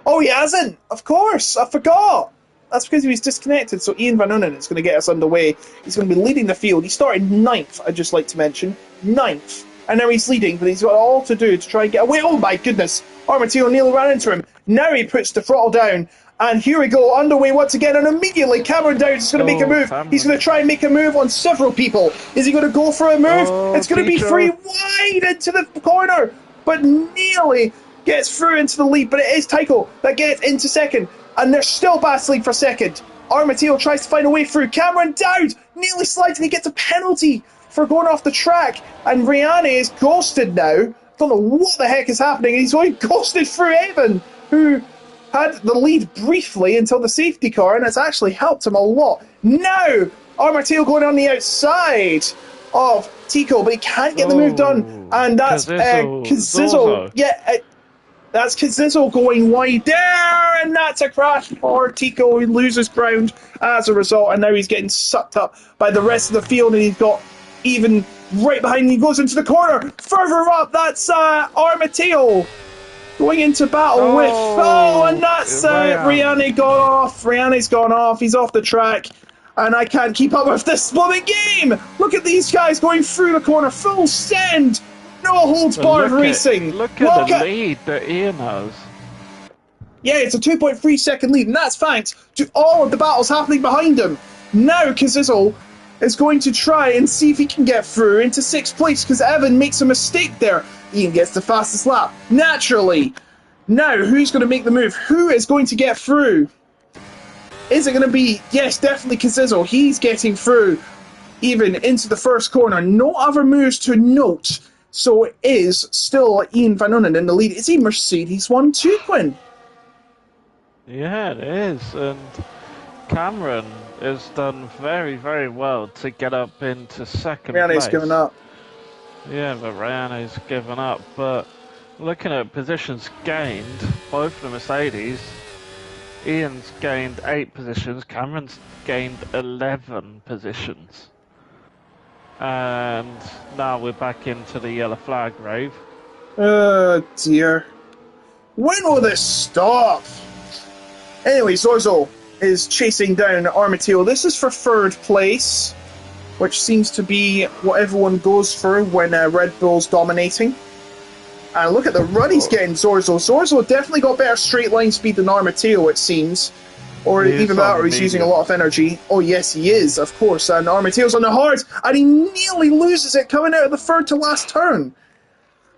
Oh, he hasn't? Of course, I forgot. That's because he was disconnected, so Ian Van Onen is going to get us underway. He's going to be leading the field. He started 9th, I'd just like to mention. 9th. And now he's leading, but he's got all to do to try and get away. Oh my goodness! Armateo nearly ran into him. Now he puts the throttle down. And here we go, underway once again, and immediately Cameron Downs is going to make a move. He's going to try and make a move on several people. Is he going to go for a move? It's going to be free wide into the corner, but nearly gets through into the lead. But it is Tycho that gets into second, and they're still battling for second. Armateo tries to find a way through. Cameron Downs nearly slides, and he gets a penalty for going off the track. And Rianne is ghosted now. Don't know what the heck is happening. He's going ghosted through Evan, who had the lead briefly until the safety car, and it's actually helped him a lot. Now, Armateo going on the outside of Tico, but he can't get the move done. And that's Cazzizzle. Yeah, that's Cazzizzle going wide there, and that's a crash for Tico. He loses ground as a result, and now he's getting sucked up by the rest of the field, and he's got even right behind him. He goes into the corner. Further up, that's Armateo going into battle with... Oh, and that's Rianne gone off. Rianne's gone off. He's off the track. And I can't keep up with this blooming game. Look at these guys going through the corner. Full send. No holds barred racing. Look at the lead that Ian has. Yeah, it's a 2.3 second lead. And that's thanks to all of the battles happening behind him. Now Cazzizzle is going to try and see if he can get through into 6th place because Evan makes a mistake there. Ian gets the fastest lap, naturally. Now, who's going to make the move? Who is going to get through? Is it going to be, yes, definitely Cazzizzle. He's getting through even into the first corner. No other moves to note. So it is still Ian Van Onen in the lead. Is he Mercedes 1-2, Quinn? Yeah, it is. And Cameron has done very, very well to get up into second place. Rianne's given up. Yeah, but Rianne's given up. But looking at positions gained, both the Mercedes, Ian's gained 8 positions, Cameron's gained 11 positions. And now we're back into the yellow flag rave. Oh dear. When will this stop? Anyway, Zorzo is chasing down Armateo. This is for 3rd place, which seems to be what everyone goes for when Red Bull's dominating. And look at the run he's getting, Zorzo. Zorzo definitely got better straight line speed than Armateo, it seems. Or even better, he's using a lot of energy. Oh yes, he is, of course. And Armateo's on the hard, and he nearly loses it coming out of the 3rd to last turn.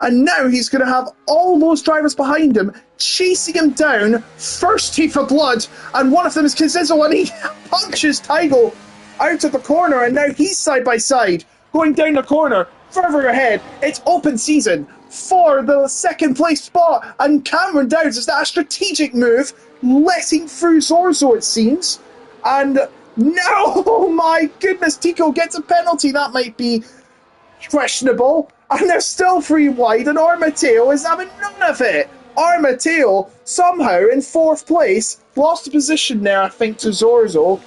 And now he's going to have all those drivers behind him, chasing him down, thirsty for blood, and one of them is Cazzizzle, and he punches Tygo out of the corner, and now he's side by side, going down the corner, further ahead. It's open season for the 2nd place spot, and Cameron Downs, is that a strategic move, letting through Zorzo, it seems, and now, oh my goodness, Tico gets a penalty. That might be questionable. And they're still 3 wide, and Armateo is having none of it. Armateo, somehow, in 4th place, lost a position there, I think, to Zorzo.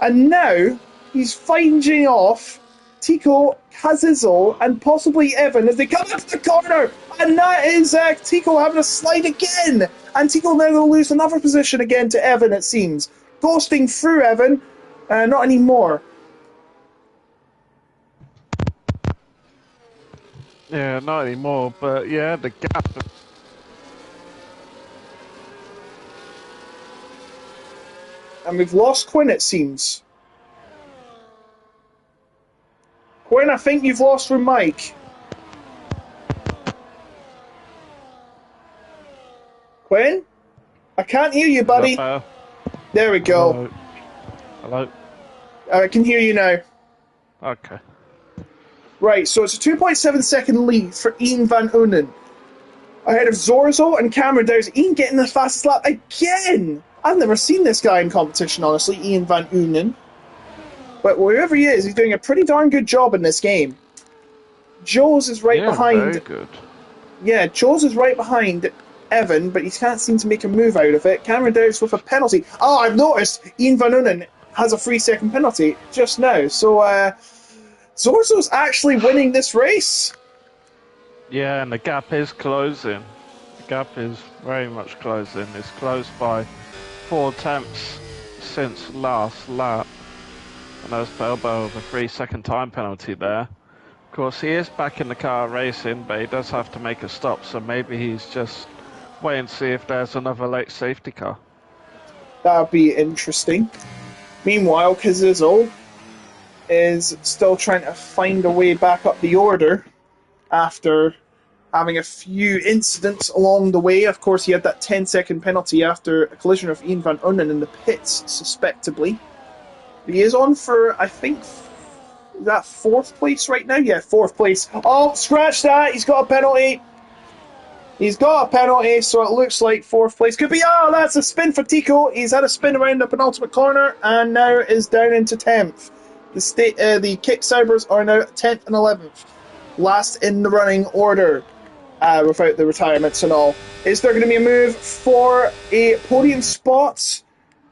And now, he's finding off Tico, Cazzizzle, and possibly Evan as they come up the corner. And that is Tico having a slide again. And Tico now going to lose another position again to Evan, it seems. Ghosting through Evan. Not anymore. Yeah, not anymore, but yeah, the gap. And we've lost Quinn, it seems. Quinn, I think you've lost from Mike. Quinn? I can't hear you, buddy. There we go. Hello? I can hear you now. Okay. Right, so it's a 2.7 second lead for Ian Van Onen. Ahead of Zorzo and Cameron Downs. Ian getting the fastest lap again! I've never seen this guy in competition, honestly, Ian Van Onen. but wherever he is, he's doing a pretty darn good job in this game. Joes is right behind. Very good. Yeah, Joes is right behind Evan, but he can't seem to make a move out of it. Cameron Dowds with a penalty. Oh, I've noticed Ian Van Unen has a 3-second penalty just now. So Zorzo's actually winning this race. Yeah, and the gap is closing. The gap is very much closing. It's closed by 4 attempts since last lap. And there's Belbo with a 3-second time penalty there. Of course, he is back in the car racing, but he does have to make a stop, so maybe he's just waiting to see if there's another late safety car. That would be interesting. Meanwhile, Kazizel is still trying to find a way back up the order after having a few incidents along the way. Of course, he had that 10-second penalty after a collision with Ian Van Unen in the pits, suspectably. He is on for, I think, is that 4th place right now? Yeah, 4th place. Oh, scratch that! He's got a penalty! He's got a penalty, so it looks like 4th place. Could be, oh, that's a spin for Tico. He's had a spin around the penultimate corner, and now is down into 10th. The Cape Cybers are now 10th and 11th. Last in the running order, without the retirements and all. Is there going to be a move for a podium spot?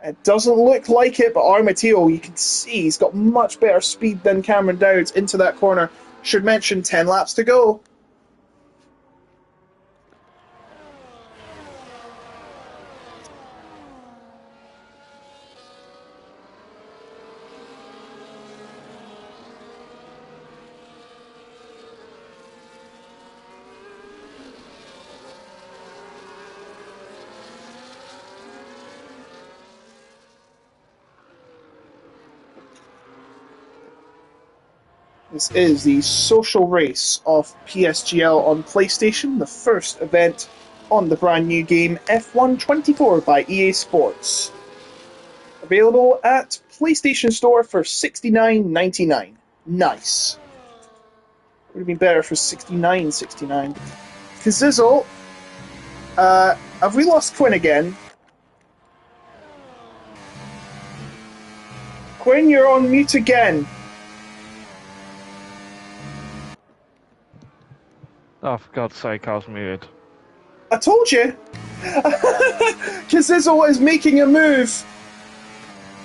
It doesn't look like it, but Armateo, you can see he's got much better speed than Cameron Dowds into that corner. Should mention 10 laps to go. This is the social race of PSGL on PlayStation, the first event on the brand new game F1 24 by EA Sports. Available at PlayStation Store for $69.99. Nice. Would have been better for $69.69. Kazizel, have we lost Quinn again? Quinn, you're on mute again. Oh, for God's sake, I was muted. I told you! Kazizel is making a move,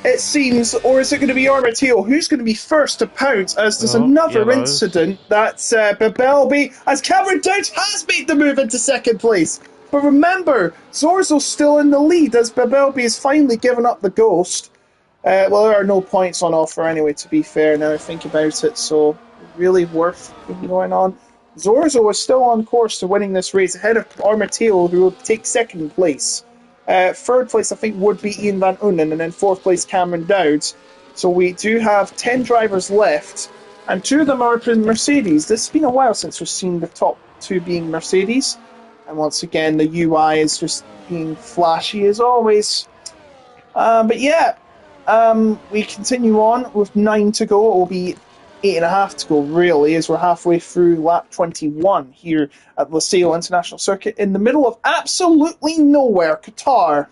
it seems, or is it going to be Armateo? Who's going to be first to pounce as there's another yellows. incident that's Babelby, as Cameron Dowds has made the move into 2nd place. But remember, Zorzo's still in the lead as Babelby has finally given up the ghost. Well, there are no points on offer anyway, to be fair, now I think about it, so really worth going on. Zorzo is still on course to winning this race ahead of Armateo, who will take 2nd place. 3rd place, I think, would be Ian Van Unen, and then 4th place, Cameron Dowds. So we do have 10 drivers left, and 2 of them are Mercedes. This has been a while since we've seen the top 2 being Mercedes. And once again, the UI is just being flashy as always. But yeah, we continue on with 9 to go. It will be 8.5 to go, really, as we're halfway through lap 21 here at Losail International Circuit in the middle of absolutely nowhere, Qatar.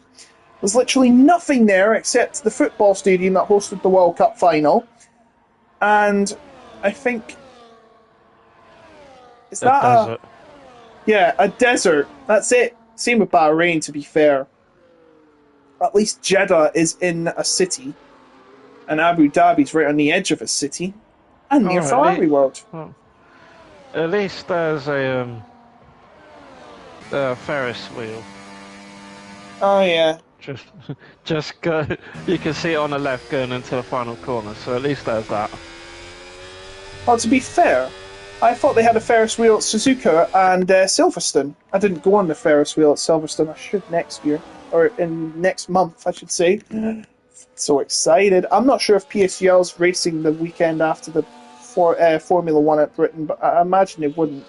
There's literally nothing there except the football stadium that hosted the World Cup final. And I think... Is that a desert? Yeah, a desert. That's it. Same with Bahrain, to be fair. At least Jeddah is in a city. And Abu Dhabi's right on the edge of a city. And near Ferrari World. Oh. At least there's a Ferris wheel. Oh yeah. Just go. You can see it on the left going into the final corner. So at least there's that. Well, to be fair, I thought they had a Ferris wheel at Suzuka and Silverstone. I didn't go on the Ferris wheel at Silverstone. I should next year, or in next month, I should say. So excited. I'm not sure if PSGL's racing the weekend after the Formula 1 at Britain, but I imagine it wouldn't.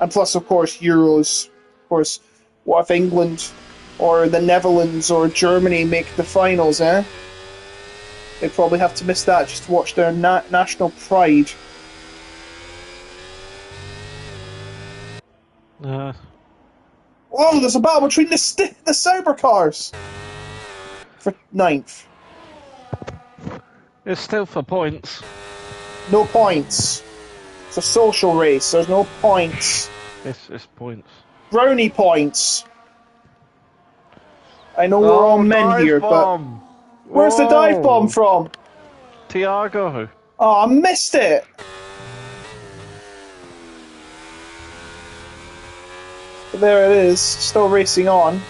And plus, of course, Euros. Of course, what if England or the Netherlands or Germany make the finals, eh? They'd probably have to miss that just to watch their national pride. Whoa, there's a battle between the cyber cars for 9th. It's still for points. No points. It's a social race. There's no points. It's points. Brownie points. I know we're all Oh, men dive here, but bomb! where's the dive bomb Whoa! from? Tiago. Oh, I missed it. But there it is, still racing on.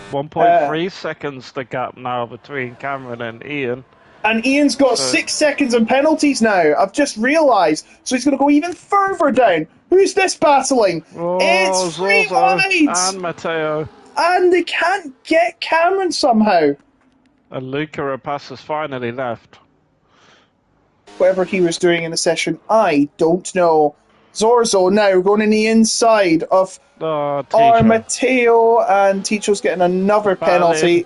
1.3 seconds the gap now between Cameron and Ian. And Ian's got 6 seconds in penalties now. I've just realised. So he's going to go even further down. Who's this battling? Oh, It's free Zorzo wide! and Matteo. And they can't get Cameron somehow. And Luca Rapace finally left. Whatever he was doing in the session, I don't know. Zorzo now going in the inside of Matteo, and Ticho's getting another penalty.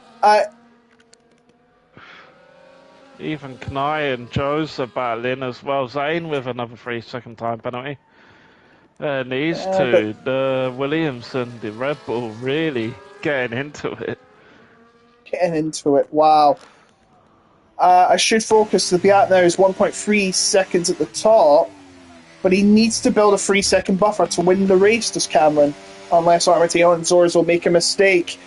Even Knai and Joe's are battling as well. Zane with another 3-second time penalty. And these two, the Williams and the Red Bull, really getting into it. Wow. I should focus. The gap now is 1.3 seconds at the top, but he needs to build a 3-second buffer to win the race, does Cameron, unless Armateo and Zorzo make a mistake.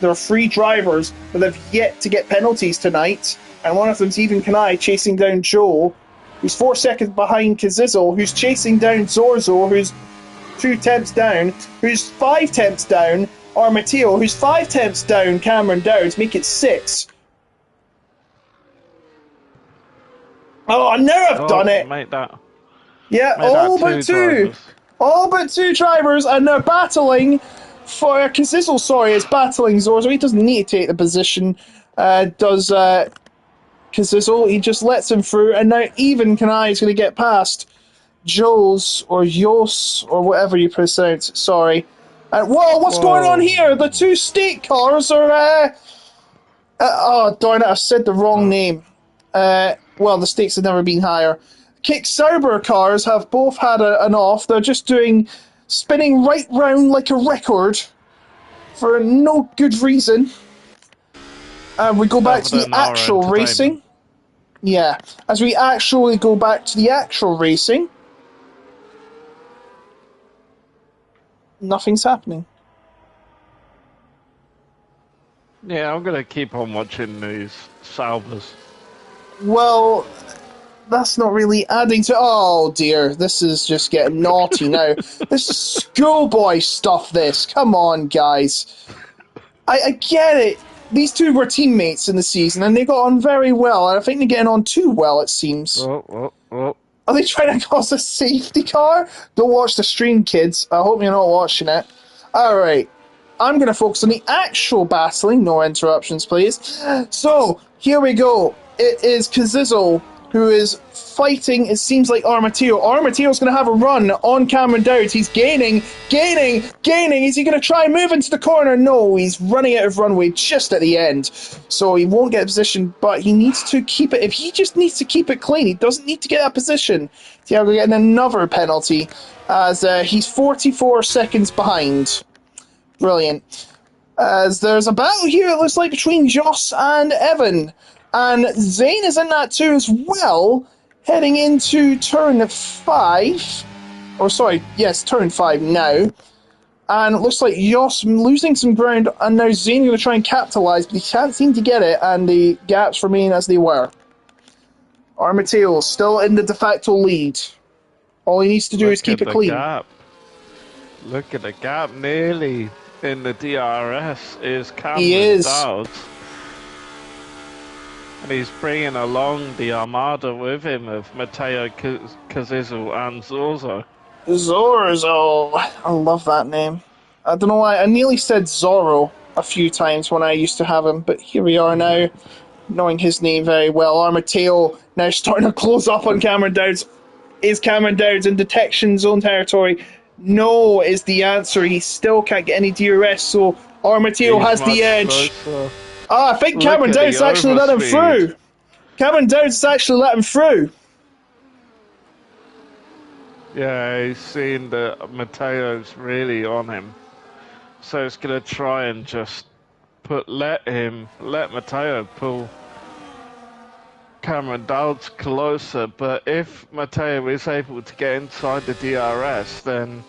There are 3 drivers, but they've yet to get penalties tonight, and one of them's even Kanai chasing down Joe, who's 4 seconds behind Kazizel, who's chasing down Zorzo, who's 2 tenths down, who's 5 tenths down, Armateo, who's 5 tenths down Cameron Dowds, make it 6. Oh, now I've done it! Mate, that. Yeah, all but 2. All but 2 drivers, and they're battling for Kazizel. Sorry, is battling Zorzo. He doesn't need to take the position. Does Kazizel? He just lets him through, and now even Kanai is going to get past Joes or Yos or whatever you pronounce. Sorry. Whoa, what's going on here? The 2 state cars are. Oh darn it! I said the wrong name. Well, the stakes have never been higher. Kick Sauber cars have both had an off. They're just spinning right round like a record for no good reason. We go back to the actual racing. Yeah, as we actually go back to the actual racing, nothing's happening. Yeah, I'm going to keep on watching these Saubers. Well, that's not really adding to... Oh, dear. This is just getting naughty now. This is schoolboy stuff, this. Come on, guys. I get it. These 2 were teammates in the season, and they got on very well. And I think they're getting on too well, it seems. Oh. Are they trying to cause a safety car? Don't watch the stream, kids. I hope you're not watching it. Alright. I'm going to focus on the actual battling. No interruptions, please. So, here we go. It is Kazizel who is fighting, it seems like Armateo. Armateo's going to have a run on Cameron Dowd. He's gaining. Is he going to try and move into the corner? No, he's running out of runway just at the end. So he won't get a position, but he needs to keep it. If he just needs to keep it clean, he doesn't need to get that position. Thiago getting another penalty as he's 44 seconds behind. Brilliant. As there's a battle here, it looks like, between Joss and Evan. And Zane is in that too as well, heading into turn 5. Or sorry, yes, turn 5 now. And it looks like Joss losing some ground, and now Zane going to try and capitalise, but he can't seem to get it, and the gaps remain as they were. Armateo still in the de facto lead. All he needs to do is keep it clean. Gap. Look at the gap, nearly in the DRS is Cameron Dowd. And he's bringing along the armada with him of Matteo Kazizel and Zorzo. Zorzo! I love that name. I don't know why, I nearly said Zorro a few times when I used to have him, but here we are now, knowing his name very well. Armateo now starting to close up on Cameron Dowds. Is Cameron Dowds in detection zone territory? No is the answer. He still can't get any DRS, so Armateo has the edge. I think Cameron Dowds actually let him through. Cameron Dowds actually let him through. Yeah, he's seen that Matteo's really on him. So it's going to try and just let Matteo pull. Cameron Dowd's closer, but if Matteo is able to get inside the DRS, then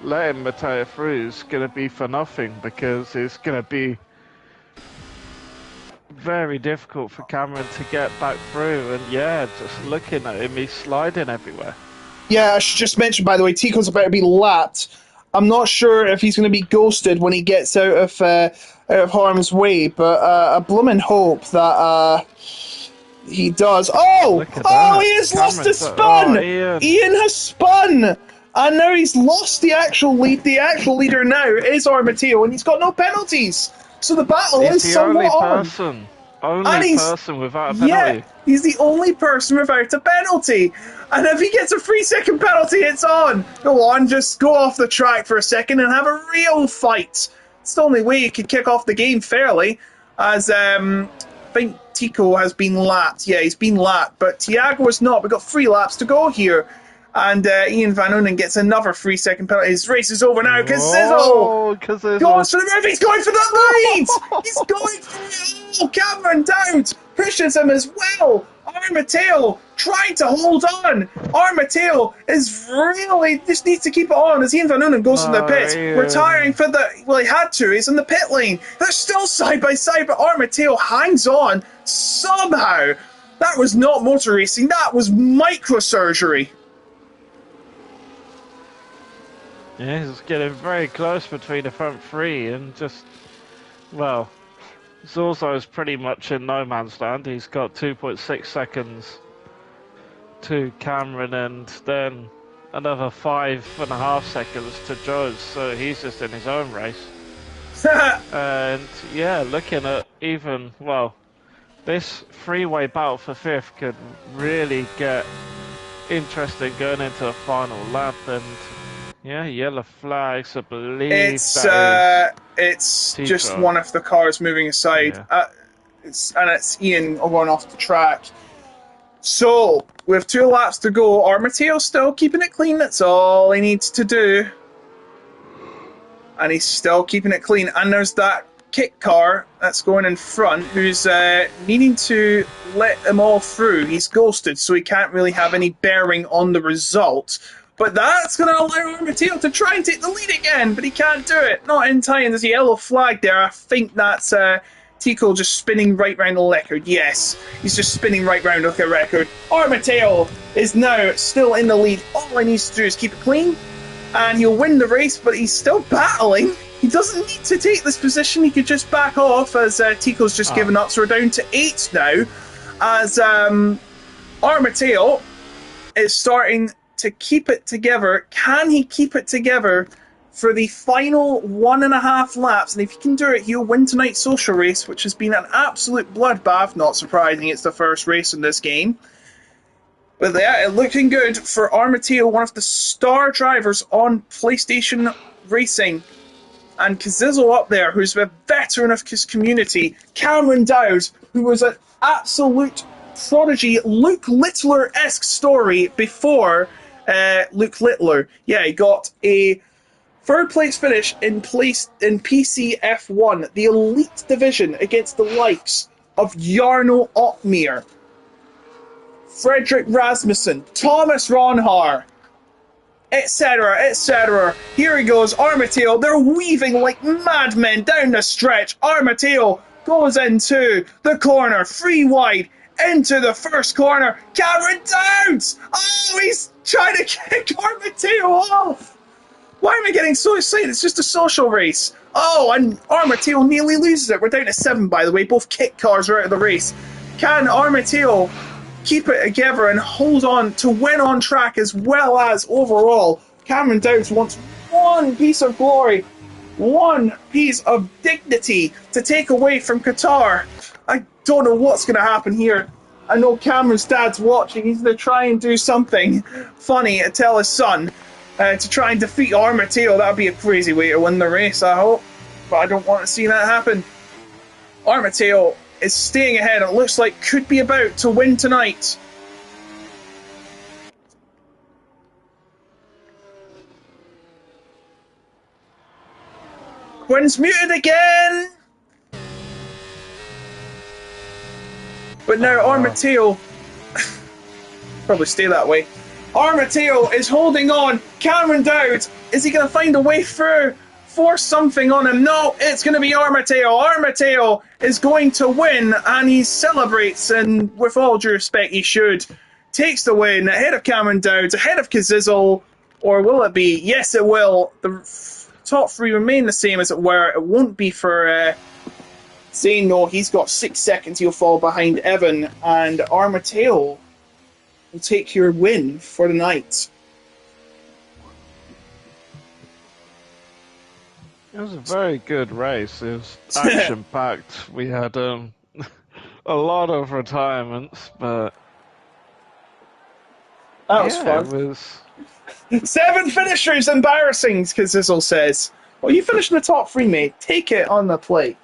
letting Matteo through is going to be for nothing, because it's going to be very difficult for Cameron to get back through. And yeah, just looking at him, he's sliding everywhere. Yeah, I should just mention, by the way, Tico's about to be lapped. I'm not sure if he's going to be ghosted when he gets out of harm's way, but I bloomin' hope that he does. Oh! Look at Oh, that. he has lost his Cameron's- spun! oh, Ian. Ian has spun! And now he's lost the actual lead. The actual leader now is Armateo, and he's got no penalties. So the battle He's is the somewhat only on. person without a penalty. Yeah, he's the only person without a penalty. And if he gets a 3-second penalty, it's on. Go on, just go off the track for a second and have a real fight. It's the only way you could kick off the game fairly, as I think Tico has been lapped. Yeah, he's been lapped, but Tiago is not. We've got 3 laps to go here. And Ian Van Oonen gets another 3-second penalty. His race is over now. Kazizzle goes for the roof. He's going for the lead. He's going for it. Oh, Cameron Dowd pushes him as well. Armateo trying to hold on. Armateo is really just needs to keep it on as Ian Van Oonen goes in the pits, retiring for the. Well, he had to. He's in the pit lane. They're still side by side, but Armateo hangs on somehow. That was not motor racing. That was microsurgery. Yeah, he's getting very close between the front 3 and just, well, Zorzo's pretty much in no man's land. He's got 2.6 seconds to Cameron and then another 5.5 seconds to Joe's, so he's just in his own race. And yeah, looking at even, well, this 3-way battle for 5th could really get interesting going into the final lap. And yeah, yellow flags, I believe. It's just one of the cars moving aside, Yeah. it's Ian going off the track. So we have 2 laps to go. Armateo's still keeping it clean. That's all he needs to do, and he's still keeping it clean. And there's that kit car that's going in front, who's needing to let them all through. He's ghosted, so he can't really have any bearing on the result. But that's going to allow Armateo to try and take the lead again, but he can't do it. Not in time. There's a yellow flag there. I think that's Tico just spinning right round the record. Yes, he's just spinning right round the record. Armateo is now still in the lead. All he needs to do is keep it clean, and he'll win the race, but he's still battling. He doesn't need to take this position. He could just back off as Tico's just given up. So we're down to 8 now, as Armateo is starting to keep it together. Can he keep it together for the final 1.5 laps? And if he can do it, he'll win tonight's social race, which has been an absolute bloodbath. Not surprising, it's the first race in this game. But yeah, looking good for Armateo, one of the star drivers on PlayStation Racing. And Kazizzle up there, who's a veteran of his community. Cameron Dowd, who was an absolute prodigy, Luke Littler-esque story before Luke Littler. Yeah, he got a 3rd place finish in PC F1, the elite division, against the likes of Jarno Ottmeier, Frederick Rasmussen, Thomas Ronhar, etc., etc. Here he goes, Armateo. They're weaving like madmen down the stretch. Armateo goes into the corner, 3 wide, into the first corner. Cameron Dowds! Oh, he's trying to kick Armateo off. Why am I getting so excited? It's just a social race. Oh, and Armateo nearly loses it. We're down to 7, by the way. Both kit cars are out of the race. Can Armateo keep it together and hold on to win on track as well as overall? Cameron Dowds wants one piece of glory, one piece of dignity to take away from Qatar. I don't know what's going to happen here. I know Cameron's dad's watching. He's going to try and do something funny to tell his son to try and defeat Armateo. That would be a crazy way to win the race, I hope. But I don't want to see that happen. Armateo is staying ahead. It looks like could be about to win tonight. Quinn's muted again. But now Armateo probably stay that way. Armateo is holding on. Cameron Dowd, is he going to find a way through? Force something on him. No, it's going to be Armateo. Armateo is going to win, and he celebrates, and with all due respect, he should. Takes the win ahead of Cameron Dowd, ahead of Kazizel, or will it be? Yes, it will. The top three remain the same as it were. It won't be for Zane. No, he's got 6 seconds. He'll fall behind Evan, and Armateo will take your win for the night. It was a very good race. It was action-packed. We had a lot of retirements, but that was fun. It was 7 finishers, embarrassing, Kazizel says. Well, you finished in the top 3, mate. Take it on the plate.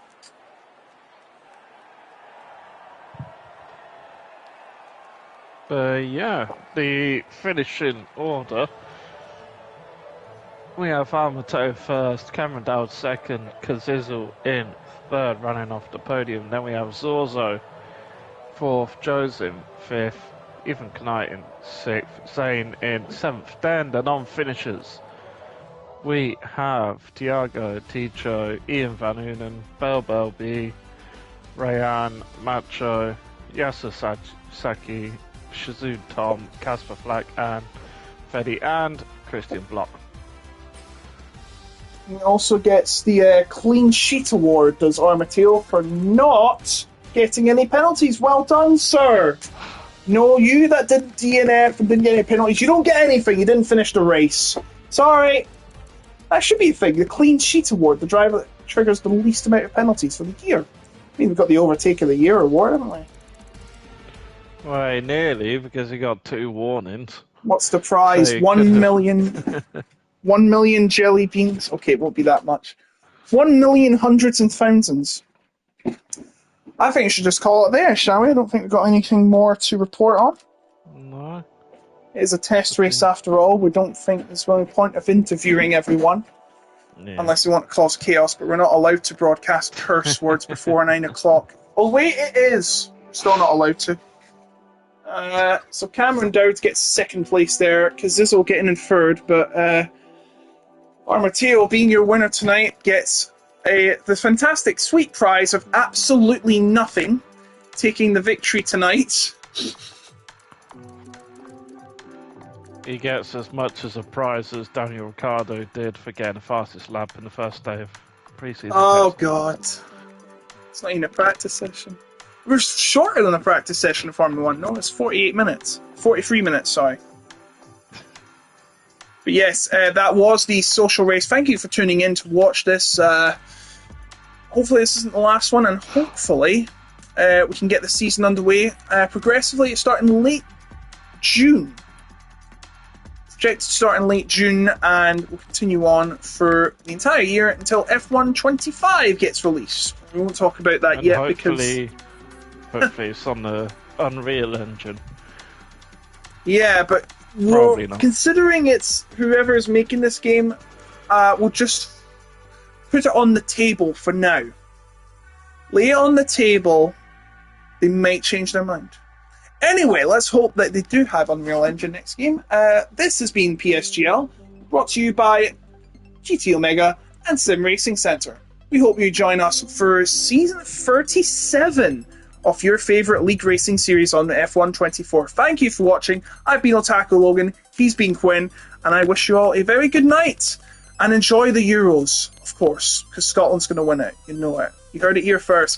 The finishing order. We have Armateo first, Cameron Dowd second, Kazizel in third, running off the podium. Then we have Zorzo fourth, Joseph fifth, Ethan Knight in sixth, Zane in seventh. Then the non-finishers. We have Tiago, Ticho, Ian Van Unen, Bell Belby, Rayan, Macho, Yasser Saki, Shazun Tom, Casper Flack, and Fedi, and Christian Block. He also gets the clean sheet award, does Armateo, for not getting any penalties. Well done, sir. No, you that did DNF and didn't get any penalties. You don't get anything. You didn't finish the race. Sorry. That should be a thing. The clean sheet award, the driver that triggers the least amount of penalties for the year. I mean, we've got the overtake of the year award, haven't we? Well, nearly, because he got 2 warnings. What's the prize? So 1 million... 1 million jelly beans. Okay, it won't be that much. 1 million hundreds and thousands. I think we should just call it there, shall we? I don't think we've got anything more to report on. No. It is a test race after all. We don't think there's any point of interviewing everyone. Yeah. Unless we want to cause chaos, but we're not allowed to broadcast curse words before 9 o'clock. Oh wait, it is. Still not allowed to. So Cameron Dowd gets second place there. Kazizel getting in third, but Armateo, being your winner tonight, gets the fantastic sweet prize of absolutely nothing, taking the victory tonight. He gets as much as a prize as Daniel Ricciardo did for getting the fastest lap in the first day of pre-season. Oh, God. It's not even a practice session. We're shorter than a practice session in Formula 1. No, it's 48 minutes. 43 minutes, sorry. But yes, that was the social race. Thank you for tuning in to watch this. Hopefully this isn't the last one, and hopefully we can get the season underway progressively. It's starting late June. It's projected to start in late June, and we'll continue on for the entire year until F1 25 gets released. We won't talk about that yet because... Hopefully it's on the Unreal Engine. Yeah, but well, considering it's whoever is making this game, we'll just put it on the table for now. Lay it on the table, they might change their mind. Anyway, let's hope that they do have Unreal Engine next game. This has been PSGL, brought to you by GT Omega and Sim Racing Centre. We hope you join us for season 37 of your favourite league racing series on the F1 24. Thank you for watching. I've been Otaku Logan, he's been Quinn, and I wish you all a very good night. And enjoy the Euros, of course, because Scotland's going to win it. You know it. You heard it here first.